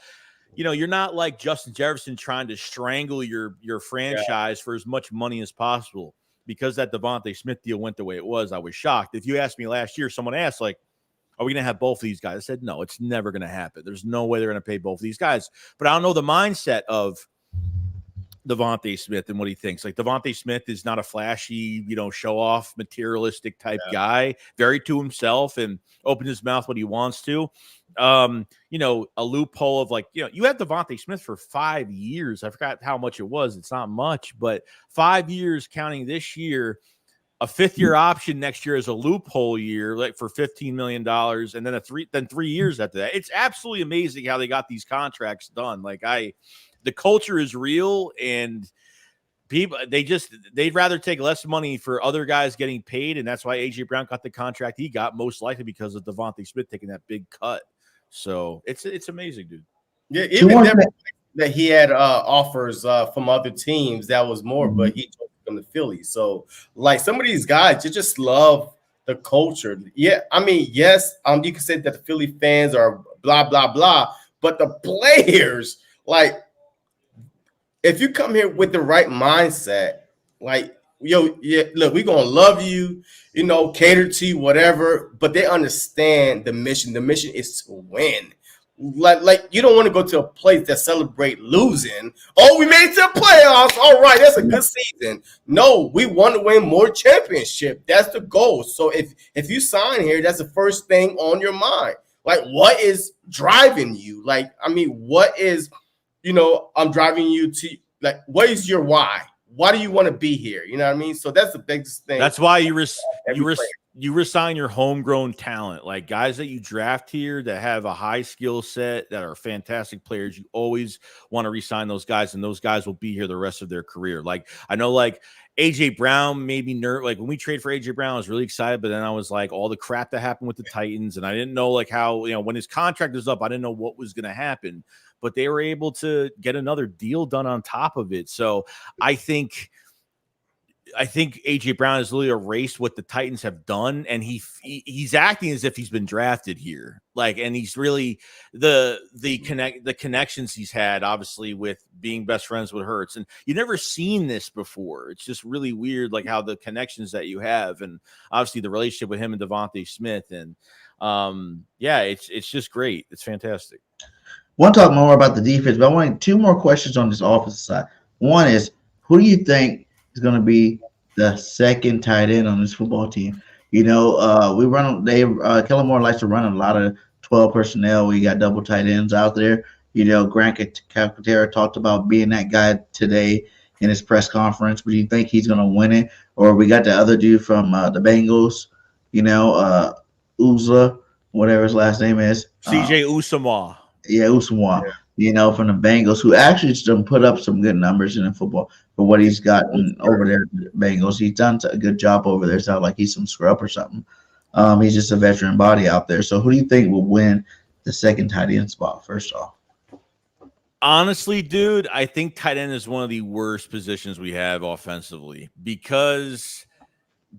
you know, you're not like Justin Jefferson trying to strangle your franchise for as much money as possible. Because that Devontae Smith deal went the way it was, I was shocked. If you asked me last year, someone asked, like, are we going to have both of these guys? I said, no, it's never going to happen. There's no way they're going to pay both of these guys. But I don't know the mindset of Devontae Smith and what he thinks. Like, Devontae Smith is not a flashy, you know, show-off, materialistic type guy. Very to himself and opens his mouth when he wants to. You know, a loophole of like, you know, you had Devontae Smith for 5 years. I forgot how much it was. It's not much, but 5 years counting this year, a 5th-year option next year is a loophole year, like for $15 million, and then 3 years after that. It's absolutely amazing how they got these contracts done. Like the culture is real, and people they'd rather take less money for other guys getting paid, and that's why AJ Brown got the contract he got, most likely because of Devontae Smith taking that big cut. So it's amazing, dude. Yeah, even that he had offers from other teams that was more, but he took them to Philly. So like some of these guys, you just love the culture. Yeah, I mean, yes, you can say that the Philly fans are blah blah blah, but the players, like, if you come here with the right mindset, like, yo, yeah, look, we're gonna love you, you know, cater to you, whatever, but they understand the mission. The mission is to win. Like you don't want to go to a place that celebrate losing. Oh, we made it to the playoffs. All right, that's a good season. No, we want to win more championship. That's the goal. So if you sign here, that's the first thing on your mind. Like, what is driving you? Like, I mean, what is, you know, I'm driving you to, like, what is your why? why do you want to be here? You know what I mean? So that's the biggest thing. That's why you resign your homegrown talent, like guys that you draft here that have a high skill set, that are fantastic players. You always want to resign those guys, and those guys will be here the rest of their career. Like I know, like AJ Brown made me like when we trade for AJ Brown, I was really excited, but then I was like, all the crap that happened with the Titans, and I didn't know like how, you know, when his contract was up, I didn't know what was going to happen, but they were able to get another deal done on top of it. So I think AJ Brown has literally erased what the Titans have done, and he's acting as if he's been drafted here. Like, and he's really the connections he's had, obviously, with being best friends with Hurts, and you've never seen this before. It's just really weird, like how the connections that you have, and obviously the relationship with him and Devontae Smith, and yeah, it's just great. It's fantastic. I want to talk more about the defense, but I want 2 more questions on this offensive side. One is, who do you think is going to be the second tight end on this football team? You know, Kellen Moore likes to run a lot of 12 personnel. We got double tight ends out there. You know, Grant Calcaterra talked about being that guy today in his press conference. But do you think he's going to win it? Or we got the other dude from the Bengals, you know, Uzla, whatever his last name is. CJ Usama. Yeah, Usama. Yeah. You know, from the Bengals, who actually just put up some good numbers in the football for what he's gotten over there. Bengals, he's done a good job over there. It's not like he's some scrub or something. He's just a veteran body out there. So, who do you think will win the second tight end spot? First off, honestly, dude, I think tight end is one of the worst positions we have offensively, because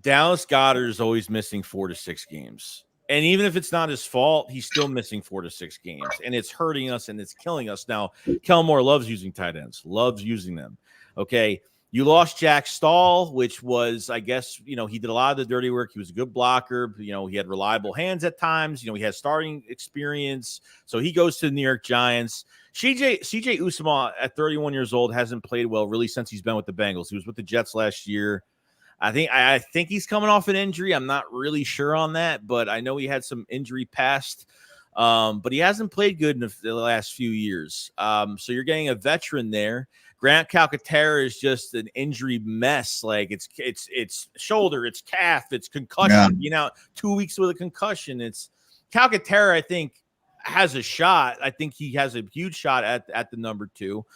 Dallas Goedert is always missing 4 to 6 games. And even if it's not his fault, he's still missing 4 to 6 games, and it's hurting us and it's killing us. Now, Kellen Moore loves using tight ends, loves using them. Okay. You lost Jack Stahl, which was, I guess, you know, he did a lot of the dirty work. He was a good blocker. You know, he had reliable hands at times. You know, he had starting experience. So he goes to the New York Giants. CJ Usama at 31 years old hasn't played well really since he's been with the Bengals. He was with the Jets last year. I think he's coming off an injury. I'm not really sure on that, but I know he had some injury past. But he hasn't played good in the last few years. So you're getting a veteran there. Grant Calcaterra is just an injury mess. Like it's shoulder, it's calf, it's concussion. Yeah. You know, 2 weeks with a concussion. It's Calcaterra, I think, has a shot. I think he has a huge shot at the number 2.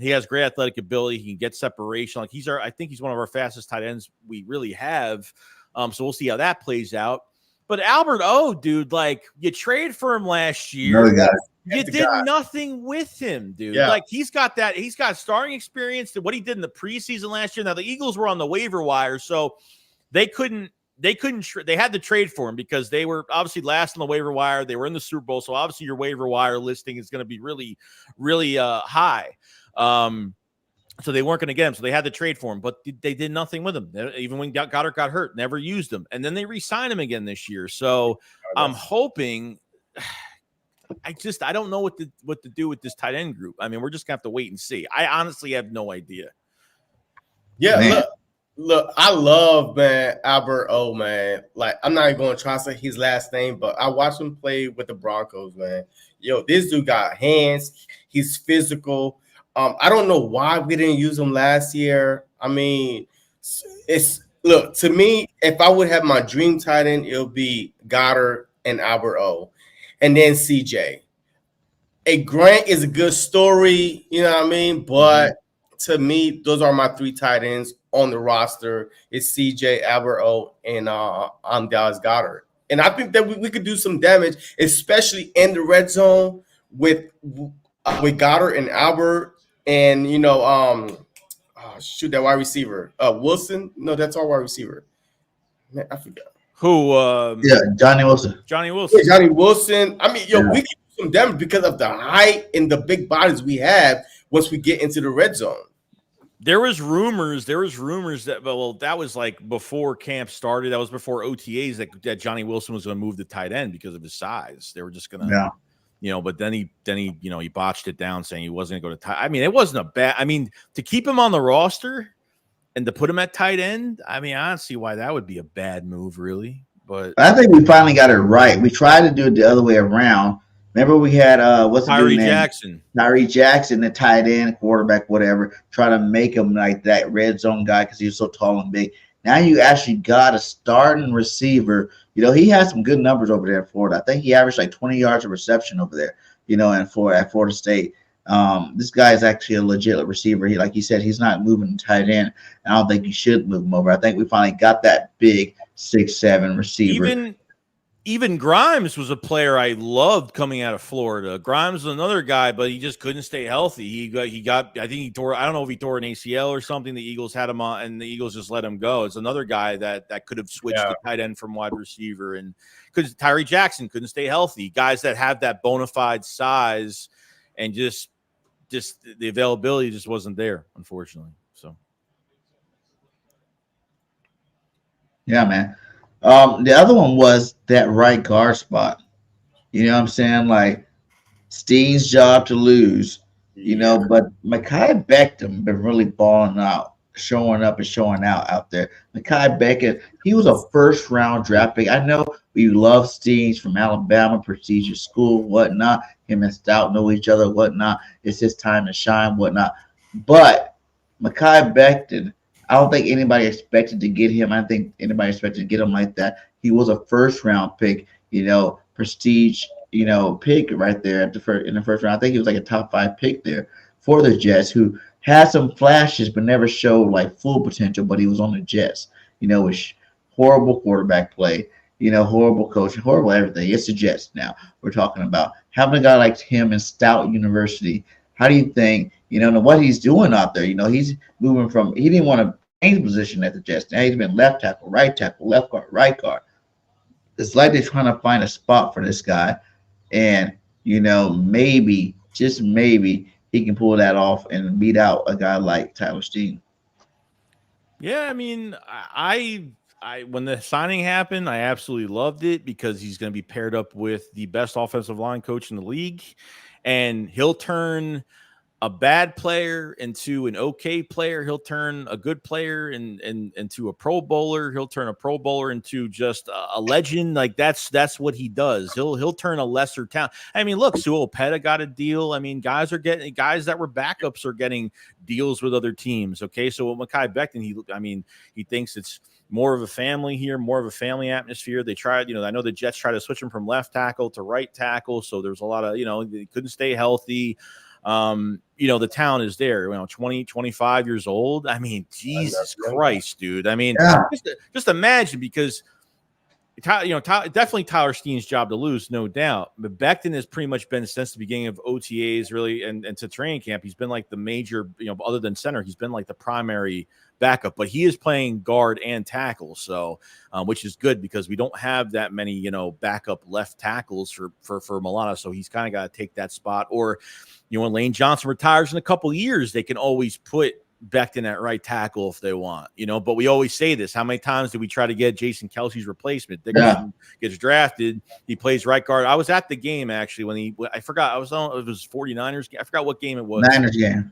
He has great athletic ability. He can get separation. Like I think he's one of our fastest tight ends we really have. So we'll see how that plays out. But Albert O, dude, like you traded for him last year. You did nothing with him, dude. Yeah. Like he's got starting experience to what he did in the preseason last year. Now the Eagles were on the waiver wire, so they had to trade for him because they were obviously last on the waiver wire. They were in the Super Bowl, so obviously your waiver wire listing is going to be really, really high. So they weren't going to get him, so they had to trade for him. But they did nothing with him. Even when Goddard got hurt, never used him. And then they re-signed him again this year. So I'm hoping. I don't know what to do with this tight end group. I mean, we're just going to have to wait and see. I honestly have no idea. Yeah, Look, I love, man, Albert O, man. Like, I'm not even going to try to say his last name, but I watched him play with the Broncos, man. Yo, this dude got hands. He's physical. I don't know why we didn't use him last year. I mean, look, to me, if I would have my dream tight end, it would be Goddard and Albert O, and then CJ. Grant is a good story, you know what I mean? But to me, those are my 3 tight ends on the roster. It's CJ, Albert O, and I'm Dallas Goedert. And I think that we could do some damage, especially in the red zone with Goddard and Albert, and you know, that wide receiver, Wilson. No, that's our wide receiver. Man, I forgot who. Johnny Wilson. Johnny Wilson. Yeah, Johnny Wilson. I mean, we can do some damage because of the height and the big bodies we have once we get into the red zone. There was rumors that, well, that was like before camp started. That was before OTAs that Johnny Wilson was going to move to tight end because of his size. They were just going to, you know, but then he, you know, he botched it down saying he wasn't going to go to tight. I mean, it wasn't a bad, I mean, to keep him on the roster and to put him at tight end, I mean, I don't see why that would be a bad move, really. But I think we finally got it right. We tried to do it the other way around, Remember we had what's the dude Tyree name? Jackson. Tyree Jackson, the tight end, quarterback, whatever, try to make him like that red zone guy because he was so tall and big. Now you actually got a starting receiver. You know, he has some good numbers over there in Florida. I think he averaged like 20 yards of reception over there, you know, and at Florida State. This guy is actually a legit receiver. He, like you said, he's not moving tight end. I don't think you should move him over. I think we finally got that big 6'7" receiver. Even Grimes was a player I loved coming out of Florida. Grimes was another guy, but he just couldn't stay healthy. He got I think he tore, I don't know if he tore an ACL or something. The Eagles had him on, and the Eagles just let him go. It's another guy that could have switched to tight end from wide receiver, and because Tyree Jackson couldn't stay healthy. Guys that have that bona fide size and just the availability just wasn't there, unfortunately. So Yeah, man. The other one was that right guard spot. You know what I'm saying? Like Steen's job to lose, you know, but Mekhi Becton been really balling out, showing up and showing out there. Mekhi Becton, he was a first round draft pick. I know we love Steen's from Alabama, prestigious school, whatnot. Him and Stout know each other, whatnot. It's his time to shine, whatnot. But Mekhi Becton, I don't think anybody expected to get him. I don't think anybody expected to get him like that. He was a first round pick, you know, prestige, you know, pick right there at in the first round. I think he was like a top 5 pick there for the Jets, who had some flashes but never showed like full potential. But he was on the Jets, you know, with horrible quarterback play, you know, horrible coaching, horrible everything. It's the Jets now we're talking about. Having a guy like him in Stout University, how do you think, you know, what he's doing out there? You know, he's moving from, he didn't want to change position at the Jets. Now he's been left tackle, left guard, right guard. It's like they're trying to find a spot for this guy. And, you know, maybe, just maybe, he can pull that off and beat out a guy like Tyler Steen. Yeah, I mean, I when the signing happened, I absolutely loved it because he's going to be paired up with the best offensive line coach in the league, and he'll turn a bad player into an okay player. He'll turn a good player into a Pro Bowler. He'll turn a Pro Bowler into just a legend. Like that's what he does. He'll turn a lesser talent. I mean, look, Sue Opeta got a deal. I mean, guys that were backups are getting deals with other teams. Okay, so with Mekhi Becton, he thinks it's more of a family here, more of a family atmosphere. They tried, you know, I know the Jets tried to switch him from left tackle to right tackle, so there's a lot of, you know, they couldn't stay healthy. You know, the talent is there, you know, 20, 25 years old. I mean, Jesus Christ, dude. I mean, just imagine, because definitely Tyler Steen's job to lose, no doubt. But Becton has pretty much been, since the beginning of OTAs, really, and to training camp, he's been like the major, you know, other than center, he's been like the primary backup. But he is playing guard and tackle, so which is good because we don't have that many, you know, backup left tackles for Milano. So he's kind of got to take that spot. Or, you know, when Lane Johnson retires in a couple of years, they can always put Becton at right tackle if they want, you know. But we always say this: how many times did we try to get Jason Kelsey's replacement? Dickerson gets drafted, he plays right guard. I was at the game actually when I forgot, I was on, it was 49ers. I forgot what game it was. Niners game.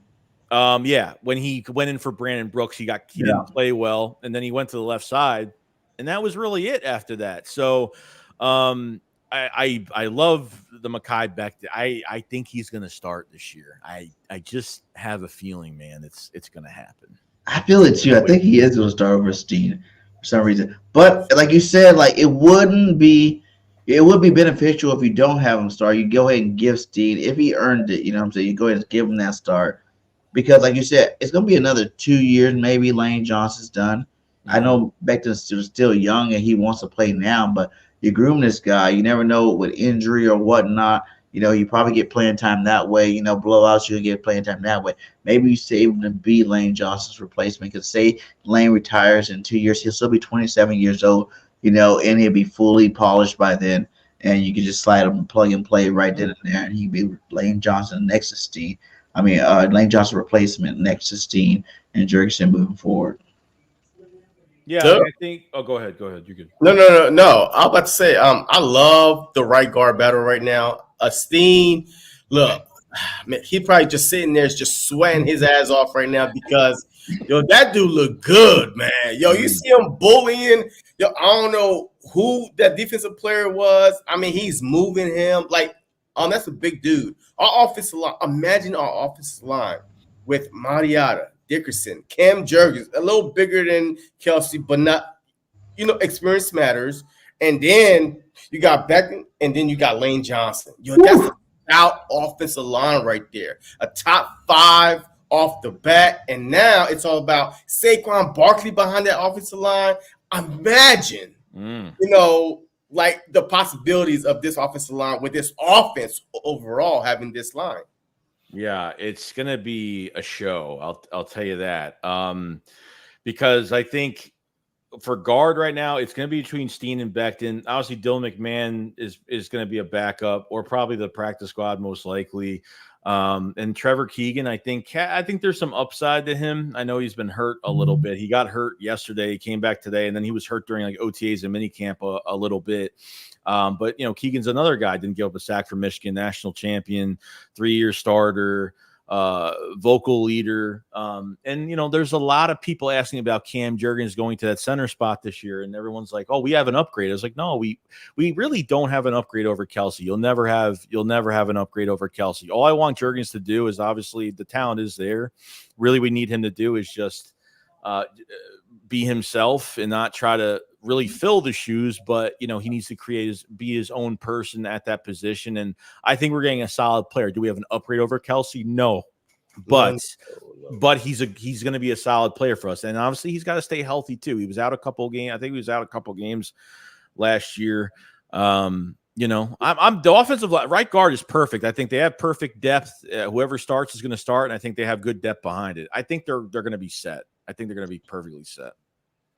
Yeah, when he went in for Brandon Brooks, he didn't play well, and then he went to the left side, and that was really it after that. So, I love the Mekhi Becton. I think he's going to start this year. I just have a feeling, man, it's going to happen. I feel it too. I think he is going to start over Steen for some reason. But like you said, like it would be beneficial if you don't have him start. You go ahead and give Steen, if he earned it, you know what I'm saying, you go ahead and give him that start. Because like you said, it's going to be another 2 years, maybe Lane Johnson's done. I know Becton's still young and he wants to play now, but you groom this guy, you never know with injury or whatnot. You know, you probably get playing time that way. You know, blowouts, you'll get playing time that way. Maybe you save him to be Lane Johnson's replacement. Because say Lane retires in 2 years, he'll still be 27 years old, you know, and he'll be fully polished by then. And you can just slide him and plug and play right then and there. And he'd be Lane Johnson next to Steen. Lane Johnson replacement next to Steen and Jurgensen moving forward. Yeah, I think. Oh, go ahead. You're good. No. I was about to say, I love the right guard battle right now. Steen, look, man, he probably just sitting there, just sweating his ass off right now because, yo, that dude look good, man. Yo, you see him bullying. Yo, I don't know who that defensive player was. I mean, he's moving him like That's a big dude. Our offensive line, imagine our offensive line with Mariota, Dickerson, Cam Jurgens, a little bigger than Kelsey, but not, experience matters. And then you got Beckham, and then you got Lane Johnson. That's a stout offensive line right there. A top 5 off the bat. And now it's all about Saquon Barkley behind that offensive line. Imagine, like the possibilities of this offensive line with this offense overall having this line. Yeah, it's gonna be a show. I'll tell you that. Because I think for guard right now, it's gonna be between Steen and Becton. Obviously, Dylan McMahon is gonna be a backup or probably the practice squad most likely. And Trevor Keegan, I think there's some upside to him. I know he's been hurt a little bit. He got hurt yesterday, he came back today, and then he was hurt during like OTAs and minicamp a little bit. But Keegan's another guy, didn't give up a sack for Michigan, national champion, 3-year starter, vocal leader. And there's a lot of people asking about Cam Jurgens going to that center spot this year, and everyone's like, oh, we have an upgrade. I was like, no, we really don't have an upgrade over Kelsey. You'll never have an upgrade over Kelsey. All I want Jurgens to do is, obviously the talent is there. Really, we need him to do is just be himself and not try to really fill the shoes, but he needs to be his own person at that position. And I think we're getting a solid player. Do we have an upgrade over Kelsey? No, but he's going to be a solid player for us. And obviously he's got to stay healthy too. He was out a couple games. I think he was out a couple games last year. I'm the offensive right guard is perfect. I think they have perfect depth. Whoever starts is going to start, and I think they have good depth behind it. I think they're going to be set. I think they're going to be perfectly set.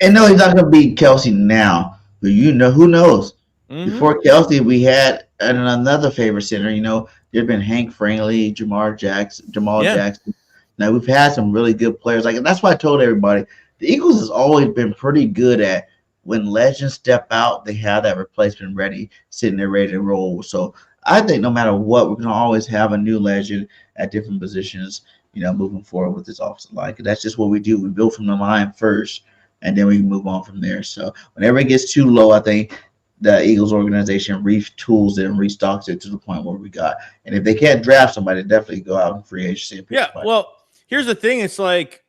And no, he's not going to beat Kelsey now, but who knows? Before Kelsey, we had another favorite center. There've been Hank Franklin, Jamal Jackson. Now we've had some really good players. Like, and that's why I told everybody the Eagles has always been pretty good at when legends step out, they have that replacement ready, sitting there ready to roll. So I think no matter what, we're going to always have a new legend at different positions. Moving forward with this offensive line. That's just what we do. We build from the line first, and then we move on from there. So whenever it gets too low, I think the Eagles organization retools it and restocks it to the point where we got. And if they can't draft somebody, definitely go out in free agency. Yeah, well, here's the thing. It's like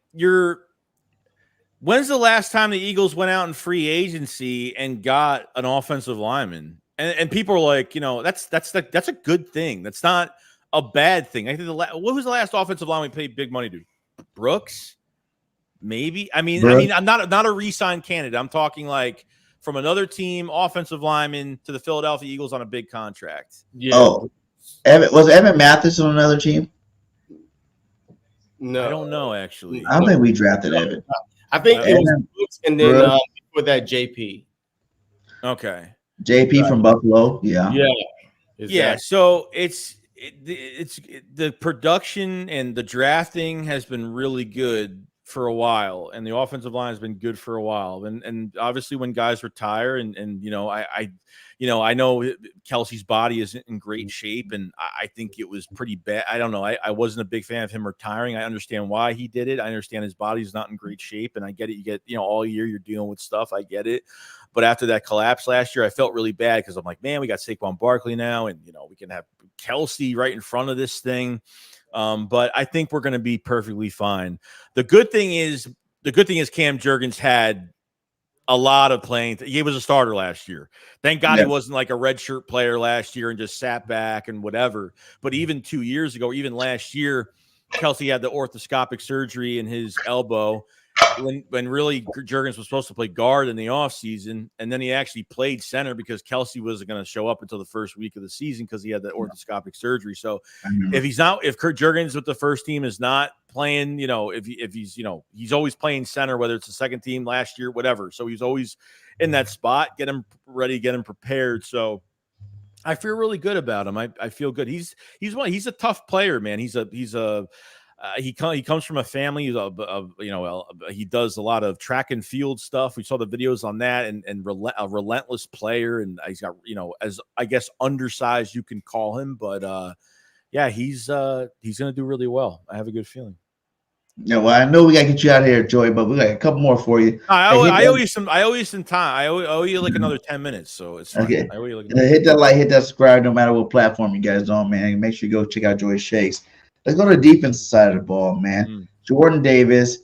when's the last time the Eagles went out in free agency and got an offensive lineman? And people are like, that's a good thing. That's not a bad thing. I think what was the last offensive line we paid big money to? Brooks? Maybe. I mean, I'm not a re-sign candidate. I'm talking like from another team, offensive lineman to the Philadelphia Eagles on a big contract. Yeah. Oh, was Evan Mathis on another team? No, I don't know actually. I don't think we drafted Evan. I think it was Brooks, and then with that JP. Okay. JP from Buffalo. Yeah. Yeah. Exactly. Yeah. So it's the production and the drafting has been really good for a while, and the offensive line has been good for a while. And obviously when guys retire and I know Kelsey's body isn't in great shape, and I think it was pretty bad. I don't know. I wasn't a big fan of him retiring. I understand why he did it. I understand his body's not in great shape, and I get it. You get, all year you're dealing with stuff. I get it. But after that collapse last year, I felt really bad because I'm like, man, we got Saquon Barkley now, and we can have Kelsey right in front of this thing. But I think we're going to be perfectly fine. The good thing is Cam Jurgens had a lot of playing. He was a starter last year. Thank God he wasn't like a redshirt player last year and just sat back and whatever. But even 2 years ago, even last year, Kelsey had the orthoscopic surgery in his elbow when really Jurgens was supposed to play guard in the offseason, and then he actually played center because Kelsey wasn't going to show up until the first week of the season because he had that orthoscopic surgery. So if Kurt Jurgens with the first team is not playing, if he's he's always playing center, whether it's the second team last year, whatever. So he's always in that spot, get him ready, get him prepared. So I feel really good about him. I feel good. He's a tough player, man. He comes from a family he does a lot of track and field stuff. We saw the videos on that, and a relentless player, and he's got as I guess undersized you can call him, but he's going to do really well. I have a good feeling. Yeah, well, I know we gotta get you out of here, Joey, but we got a couple more for you. I owe you some. I owe you some time. I owe you like another 10 minutes, so it's fine. Okay. I owe you like Hit that like, hit that subscribe, no matter what platform you guys on, man. Make sure you go check out Joey Shakes. Let's go to the defensive side of the ball, man. Jordan Davis,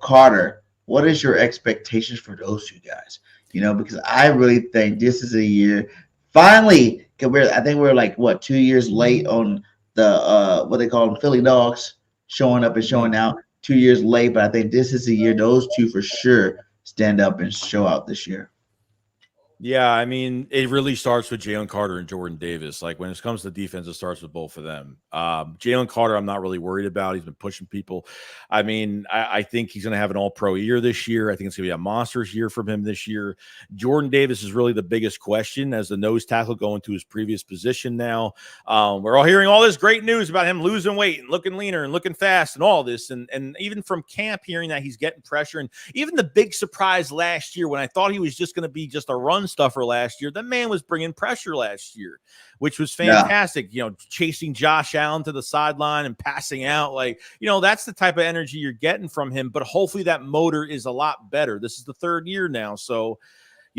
Carter. What is your expectations for those two guys? Because I really think this is a year. Finally, I think we're like 2 years late on the what they call them, Philly Dogs, showing up and showing out. 2 years late, but I think this is a year those two for sure stand up and show out this year. Yeah, I mean, it really starts with Jalen Carter and Jordan Davis. Like when it comes to defense, it starts with both of them. Jalen Carter, I'm not really worried about. He's been pushing people. I mean, I think he's going to have an all-pro year this year. I think it's going to be a monsters year from him this year. Jordan Davis is really the biggest question as the nose tackle going to his previous position now. We're all hearing all this great news about him losing weight and looking leaner and looking fast and all this. And even from camp, hearing that he's getting pressure. And even the big surprise last year when I thought he was just going to be just a run stuffer last year, the man was bringing pressure last year, which was fantastic. Chasing Josh Allen to the sideline and passing out, that's the type of energy you're getting from him. But hopefully that motor is a lot better. This is the third year now, so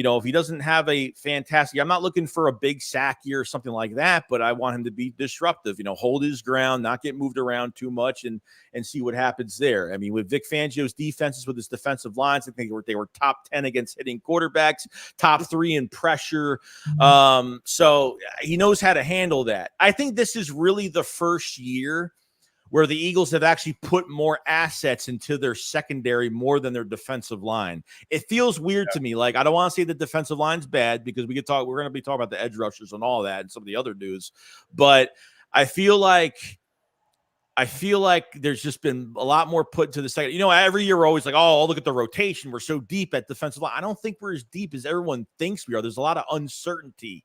if he doesn't have a fantastic, I'm not looking for a big sack year or something like that, but I want him to be disruptive, hold his ground, not get moved around too much and see what happens there. I mean, with Vic Fangio's defenses, with his defensive lines, I think they were top 10 against hitting quarterbacks, top 3 in pressure. So he knows how to handle that. I think this is really the first year where the Eagles have actually put more assets into their secondary more than their defensive line. It feels weird to me. Like, I don't want to say the defensive line's bad because we're going to be talking about the edge rushers and all that and some of the other dudes. But I feel like there's just been a lot more put to the second. Every year we're always like, oh, look at the rotation. We're so deep at defensive line. I don't think we're as deep as everyone thinks we are. There's a lot of uncertainty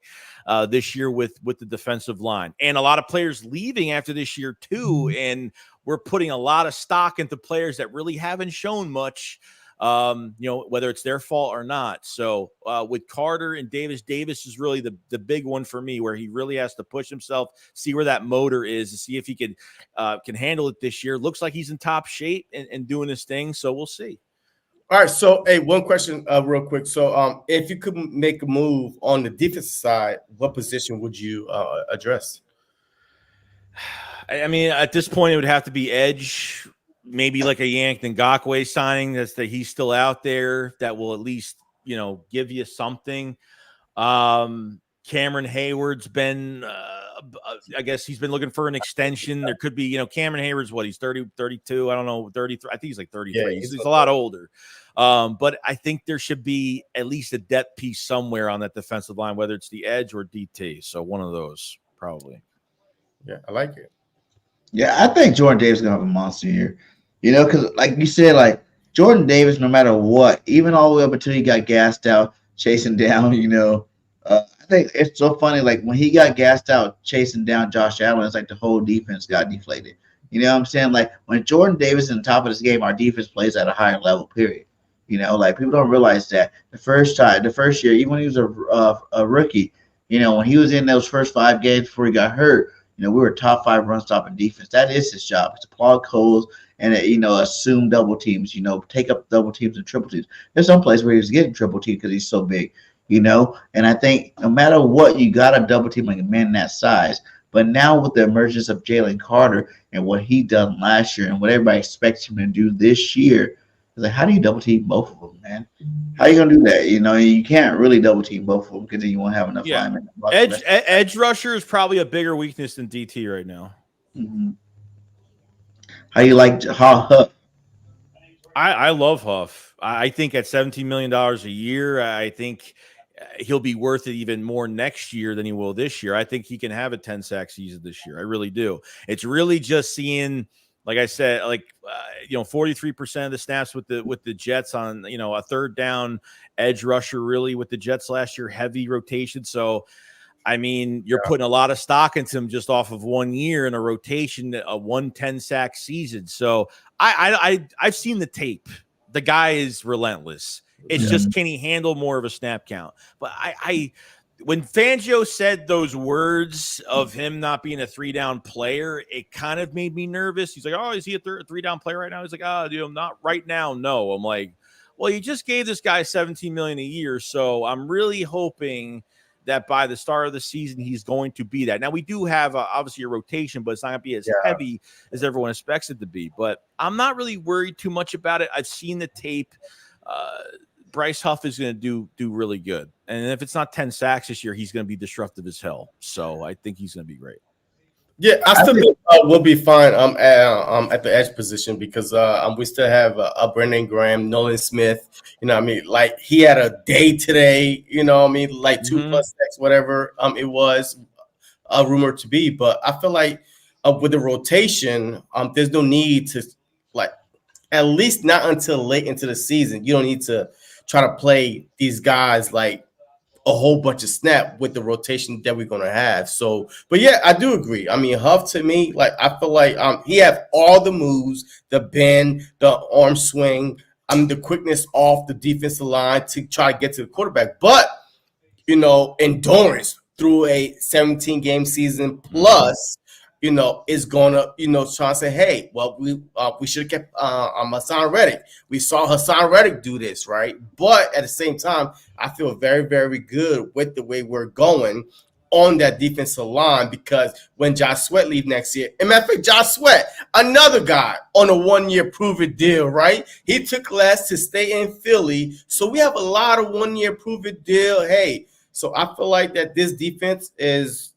this year with the defensive line, and a lot of players leaving after this year too. And we're putting a lot of stock into players that really haven't shown much. Whether it's their fault or not. So with Carter and Davis is really the big one for me, where he really has to push himself, see where that motor is, to see if he can handle it this year. Looks like he's in top shape and doing his thing. So we'll see. All right. So, hey, one question real quick. So if you could make a move on the defensive side, what position would you address? I mean, at this point, it would have to be edge. Maybe like a Yank Ngakoue signing that he's still out there that will at least, give you something. Cameron Hayward's been, I guess he's been looking for an extension. There could be, Cameron Hayward's he's 30, 32. I don't know, 33. I think he's like 33. Yeah, he's a lot older. But I think there should be at least a depth piece somewhere on that defensive line, whether it's the edge or DT. So one of those probably. Yeah, I like it. Yeah, I think Jordan Davis is going to have a monster year. Because like you said, like Jordan Davis, no matter what, even all the way up until he got gassed out, chasing down, I think it's so funny. Like when he got gassed out, chasing down Josh Allen, it's like the whole defense got deflated. You know what I'm saying? Like when Jordan Davis is on top of this game, our defense plays at a higher level, period. Like people don't realize that the first year, even when he was a rookie, when he was in those first 5 games before he got hurt, we were top 5 run stopping defense. That is his job. It's to plug holes and assume double teams. Take up double teams and triple teams. There's some place where he was getting triple team because he's so big. And I think no matter what, you got to double team like a man that size. But now with the emergence of Jalen Carter and what he done last year and what everybody expects him to do this year, it's like, how do you double team both of them, man? How are you gonna do that? You can't really double team both of them because then you won't have enough linemen. Edge rusher is probably a bigger weakness than DT right now. Mm-hmm. How you like Huff? I love Huff. I think at $17 million a year, I think he'll be worth it even more next year than he will this year. I think he can have a 10-sack season this year. I really do. It's really just seeing, like I said, 43% of the snaps with the Jets on, a third down edge rusher, really with the Jets last year, heavy rotation. So, I mean, you're putting a lot of stock into him just off of 1 year in a rotation, a 110-sack season. So I've seen the tape. The guy is relentless. It's just, can he handle more of a snap count? But when Fangio said those words of him not being a 3-down player, it kind of made me nervous. He's like, "Oh, is he a 3-down player right now?" He's like, "Oh, not right now. No." I'm like, "Well, you just gave this guy $17 million a year, so I'm really hoping that by the start of the season he's going to be that." Now we do have obviously a rotation, but it's not going to be as heavy as everyone expects it to be. But I'm not really worried too much about it. I've seen the tape. Bryce Huff is going to do really good, and if it's not 10 sacks this year, he's going to be disruptive as hell. So I think he's going to be great. Yeah, I still think we'll be fine at the edge position because we still have Brendan Graham, Nolan Smith. You know what I mean? Like, he had a day today, you know what I mean? Like 2 plus sacks, whatever it was rumored to be. But I feel like with the rotation, there's no need to, like, at least not until late into the season. You don't need to try to play these guys like a whole bunch of snap with the rotation that we're gonna have. So, but yeah, I do agree. I mean, Huff, to me, like, I feel like he has all the moves, the bend, the arm swing, the quickness off the defensive line to try to get to the quarterback. But endurance through a 17-game season plus, is gonna, try to say, hey, well, we should have kept Hassan Reddick. We saw Hassan Reddick do this, right? But at the same time, I feel very, very good with the way we're going on that defensive line, because when Josh Sweat leaves next year, and matter of fact, Josh Sweat, another guy on a 1-year prove-it deal, right? He took less to stay in Philly, so we have a lot of 1-year prove-it deal. Hey, so I feel like that this defense is.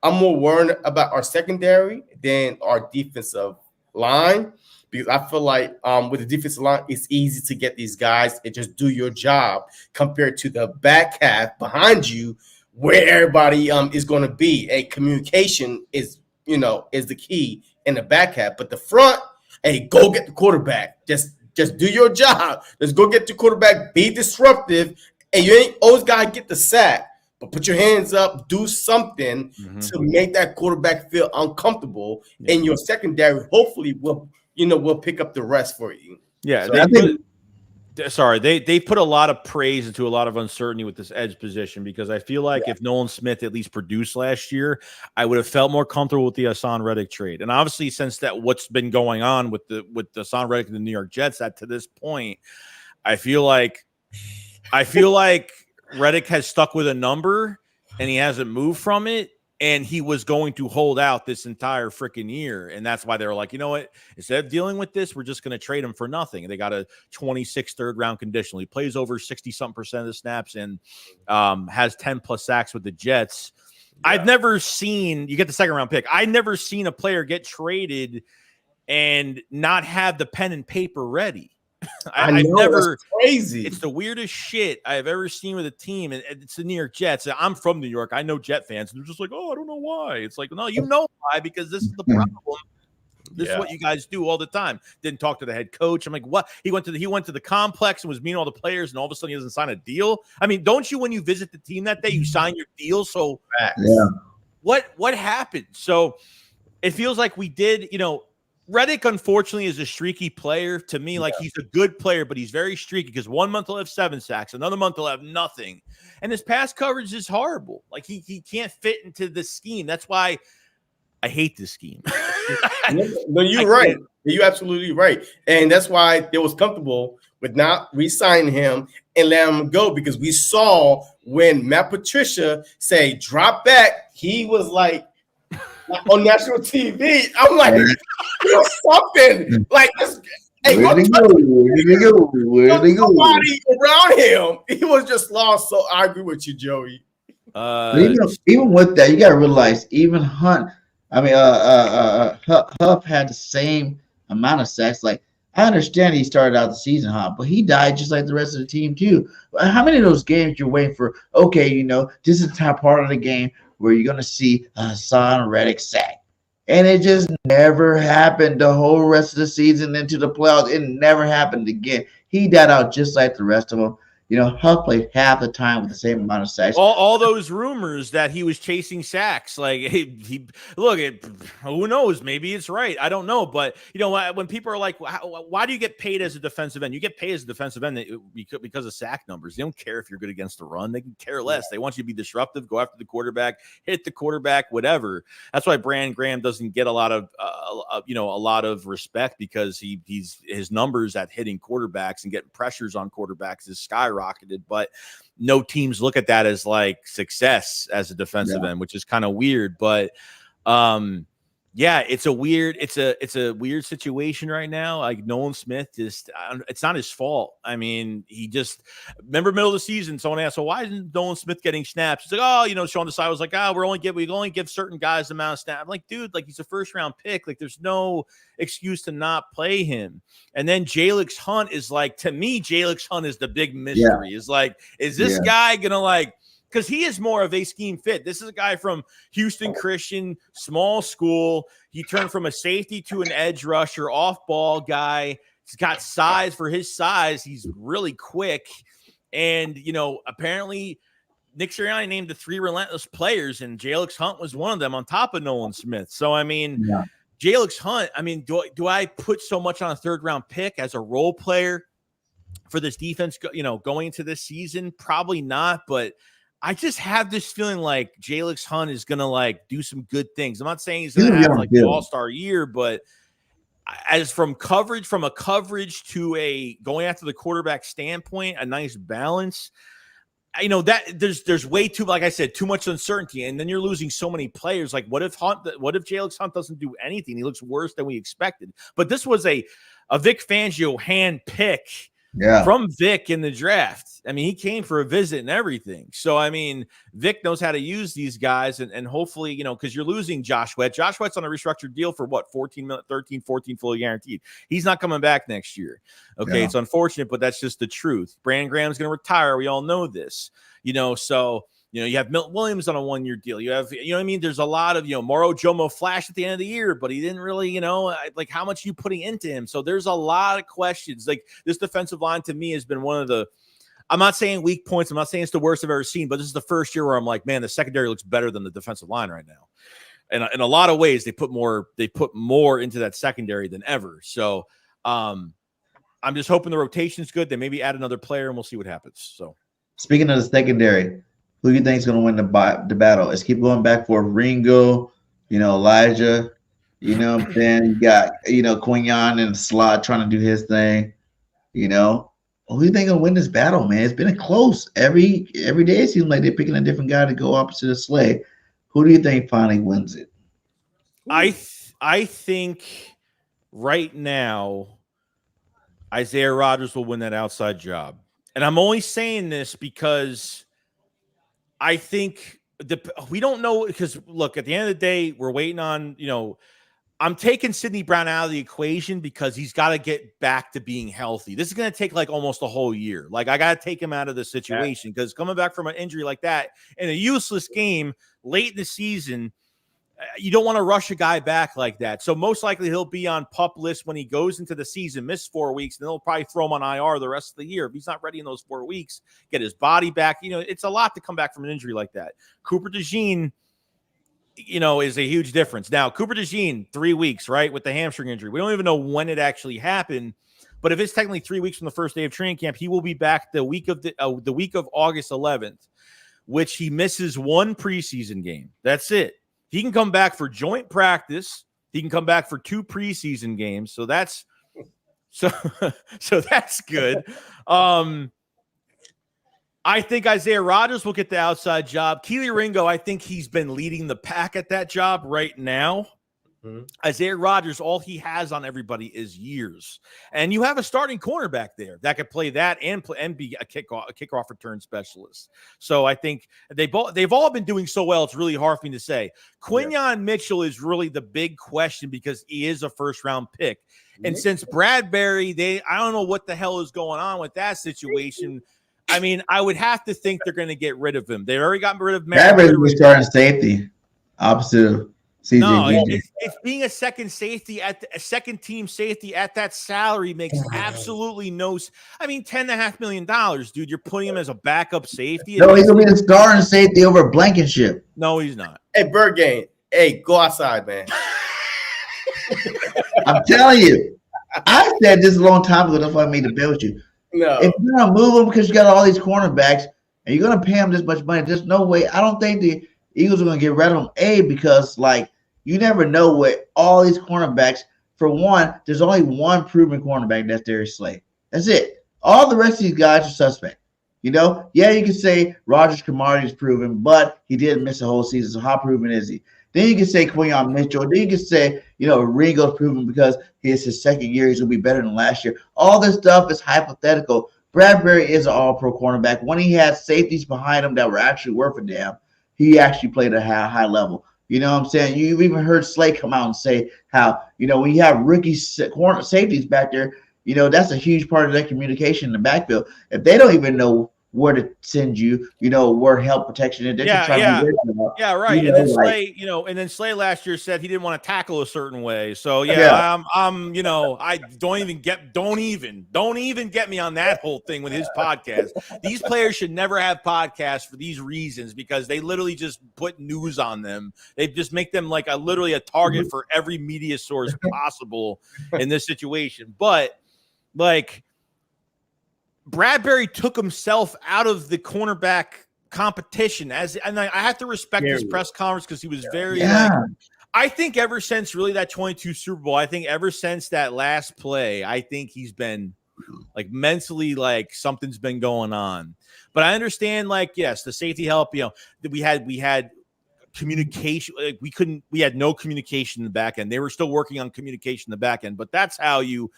I'm more worried about our secondary than our defensive line, because I feel like with the defensive line, it's easy to get these guys and just do your job compared to the back half behind you, where everybody is going to be. A communication is the key in the back half, but the front, hey, go get the quarterback. Just do your job. Let's go get the quarterback. Be disruptive, and you ain't always got to get the sack. But put your hands up, do something to make that quarterback feel uncomfortable, and your secondary hopefully will pick up the rest for you. Yeah, so they put a lot of praise into a lot of uncertainty with this edge position, because I feel like if Nolan Smith at least produced last year, I would have felt more comfortable with the Hassan Reddick trade. And obviously, since that what's been going on with the Hassan Reddick and the New York Jets, that to this point, I feel like Reddick has stuck with a number and he hasn't moved from it, and he was going to hold out this entire freaking year. And that's why they were like, you know what, instead of dealing with this, we're just going to trade him for nothing. And they got a 26th third-round conditional. He plays over 60-something% of the snaps and has 10+ sacks with the Jets. I've never seen – you get the second-round pick. I've never seen a player get traded and not have the pen and paper ready. I've never – crazy. It's the weirdest shit I've ever seen with a team, and it's the New York Jets. I'm from New York. I know Jet fans, and they're just like, "Oh, I don't know why." It's like, no, you know why, because this is the problem. This is what you guys do all the time. Didn't talk to the head coach. I'm like, what? He went to the complex and was meeting all the players, and all of a sudden he doesn't sign a deal. I mean, don't you, when you visit the team that day, you sign your deal? So what happened? So it feels like we did, Reddick, unfortunately, is a streaky player to me. Like, he's a good player, but he's very streaky, because 1 month he'll have 7 sacks, another month he'll have nothing. And his pass coverage is horrible. Like, he can't fit into the scheme. That's why I hate this scheme. No, you're right. You're absolutely right. And that's why they was comfortable with not re-signing him and letting him go, because we saw when Matt Patricia say drop back, he was like on national TV. I'm like, something like this. Hey, where they go? Nobody around him. He was just lost. So I agree with you, Joey. Even with that, you got to realize, even Hunt. I mean, Huff had the same amount of sacks. Like, I understand he started out the season hot, but he died just like the rest of the team too. How many of those games you're waiting for? Okay, this is the top part of the game where you're gonna see a Hassan Reddick sack. And it just never happened the whole rest of the season into the playoffs. It never happened again. He died out just like the rest of them. Huff played half the time with the same amount of sacks. All those rumors that he was chasing sacks, like he look, who knows? Maybe it's right. I don't know. But when people are like, why do you get paid as a defensive end? You get paid as a defensive end because of sack numbers. They don't care if you're good against the run. They can care less. They want you to be disruptive, go after the quarterback, hit the quarterback, whatever. That's why Brandon Graham doesn't get a lot of respect, because his numbers at hitting quarterbacks and getting pressures on quarterbacks is skyrocketed. But no teams look at that as like success as a defensive end, which is kind of weird. But it's a weird situation right now. Like Nolan Smith, it's not his fault. I mean, remember middle of the season, someone asked, "So why isn't Nolan Smith getting snaps?" He's like, Sean Desai was like, we only give certain guys the amount of snaps. I'm like, dude, like he's a first round pick. Like there's no excuse to not play him. And then Jalix Hunt is like, to me, Jalix Hunt is the big mystery. Is like, is this guy gonna because he is more of a scheme fit. This is a guy from Houston Christian, small school. He turned from a safety to an edge rusher, off-ball guy. He's got size for his size. He's really quick. And, apparently Nick Sirianni named the 3 relentless players, and Jalix Hunt was one of them on top of Nolan Smith. So, I mean, Jalix Hunt, I mean, do I put so much on a third-round pick as a role player for this defense, going into this season? Probably not, but I just have this feeling like Jalix Hunt is going to do some good things. I'm not saying he's going to have an all-star year, but from a coverage to a going after the quarterback standpoint, a nice balance. That there's way too, like I said, too much uncertainty. And then you're losing so many players. Like what if Jalix Hunt doesn't do anything? He looks worse than we expected. But this was a Vic Fangio hand pick. From Vic in the draft. I mean, he came for a visit and everything. So, I mean, Vic knows how to use these guys, and hopefully, because you're losing Josh Sweat. Josh Sweat's on a restructured deal for what, 14 fully guaranteed. He's not coming back next year. Okay, it's unfortunate, but that's just the truth. Brandon Graham's going to retire. We all know this. So you have Milton Williams on a 1-year deal. You have, there's a lot of, Moro Jomo flashed at the end of the year, but he didn't really, how much are you putting into him? So there's a lot of questions. Like this defensive line to me has been one of the, I'm not saying weak points. I'm not saying it's the worst I've ever seen, but this is the first year where I'm like, man, the secondary looks better than the defensive line right now. And in a lot of ways, they put more into that secondary than ever. So I'm just hoping the rotation's good. They maybe add another player and we'll see what happens. So speaking of the secondary, who do you think is going to win the battle? Let's keep going back for Ringo, Elijah, then you got, Quinyon in the slot trying to do his thing, Who do you think will win this battle, man? It's been close. Every day it seems like they're picking a different guy to go opposite of Slay. Who do you think finally wins it? I think right now Isaiah Rodgers will win that outside job. And I'm only saying this because I think we don't know, because look, at the end of the day, we're waiting on, I'm taking Sidney Brown out of the equation because he's got to get back to being healthy. This is going to take almost a whole year. I got to take him out of the situation because coming back from an injury like that in a useless game late in the season, you don't want to rush a guy back like that. So most likely he'll be on PUP list when he goes into the season, miss 4 weeks, and they'll probably throw him on IR the rest of the year. If he's not ready in those 4 weeks, get his body back. It's a lot to come back from an injury like that. Cooper DeJean, is a huge difference. Now, Cooper DeJean, 3 weeks, right, with the hamstring injury. We don't even know when it actually happened. But if it's technically 3 weeks from the first day of training camp, he will be back the week of August 11th, which he misses 1 preseason game. That's it. He can come back for joint practice. He can come back for 2 preseason games. So that's good. I think Isaiah Rodgers will get the outside job. Keely Ringo, I think he's been leading the pack at that job right now. Mm-hmm. Isaiah Rodgers, all he has on everybody is years. And you have a starting cornerback there that could play that and be a kickoff return specialist. So I think they've all been doing so well, it's really hard for me to say. Quinyon Mitchell is really the big question because he is a first-round pick. And since Bradberry, I don't know what the hell is going on with that situation. I mean, I would have to think they're going to get rid of him. They already got rid of Bradberry was starting safety, opposite of No, CJ. it's being a second second team safety at that salary makes absolutely no. I mean, $10.5 million, dude. You're putting him as a backup safety. No, he's gonna be the starting safety over Blankenship. No, he's not. Hey, BIRDGANG. Hey, go outside, man. I'm telling you. I said this a long time ago. That's why I made the bet with you. No. If you're gonna move him because you got all these cornerbacks and you're gonna pay him this much money, there's no way. I don't think the Eagles are gonna get rid of him. Because like you never know what all these cornerbacks. For one, there's only one proven cornerback. That's Darius Slay. That's it. All the rest of these guys are suspect. You know, yeah, you can say Rogers Cromartie is proven, but he didn't miss a whole season. So how proven is he? Then you can say Quinyon Mitchell. Then you can say, Ringo's proven because it's his second year. He's going to be better than last year. All this stuff is hypothetical. Bradberry is an all-pro cornerback. When he had safeties behind him that were actually worth a damn, he actually played at a high level. You know what I'm saying? You've even heard Slay come out and say how, when you have rookie corner safeties back there, that's a huge part of their communication in the backfield. If they don't even know where to send you, where help protection is. Yeah, right. And then Slay, and then Slay last year said he didn't want to tackle a certain way. So I don't even get me on that whole thing with his podcast. These players should never have podcasts for these reasons because they literally just put news on them. They just make them like literally a target for every media source possible in this situation. But like Bradberry took himself out of the cornerback competition and I have to respect his press conference because he was very I think ever since really that 22 Super Bowl, I think ever since that last play, I think he's been like mentally like something's been going on. But I understand yes, the safety help, that we had communication. We had no communication in the back end. They were still working on communication in the back end, but that's how you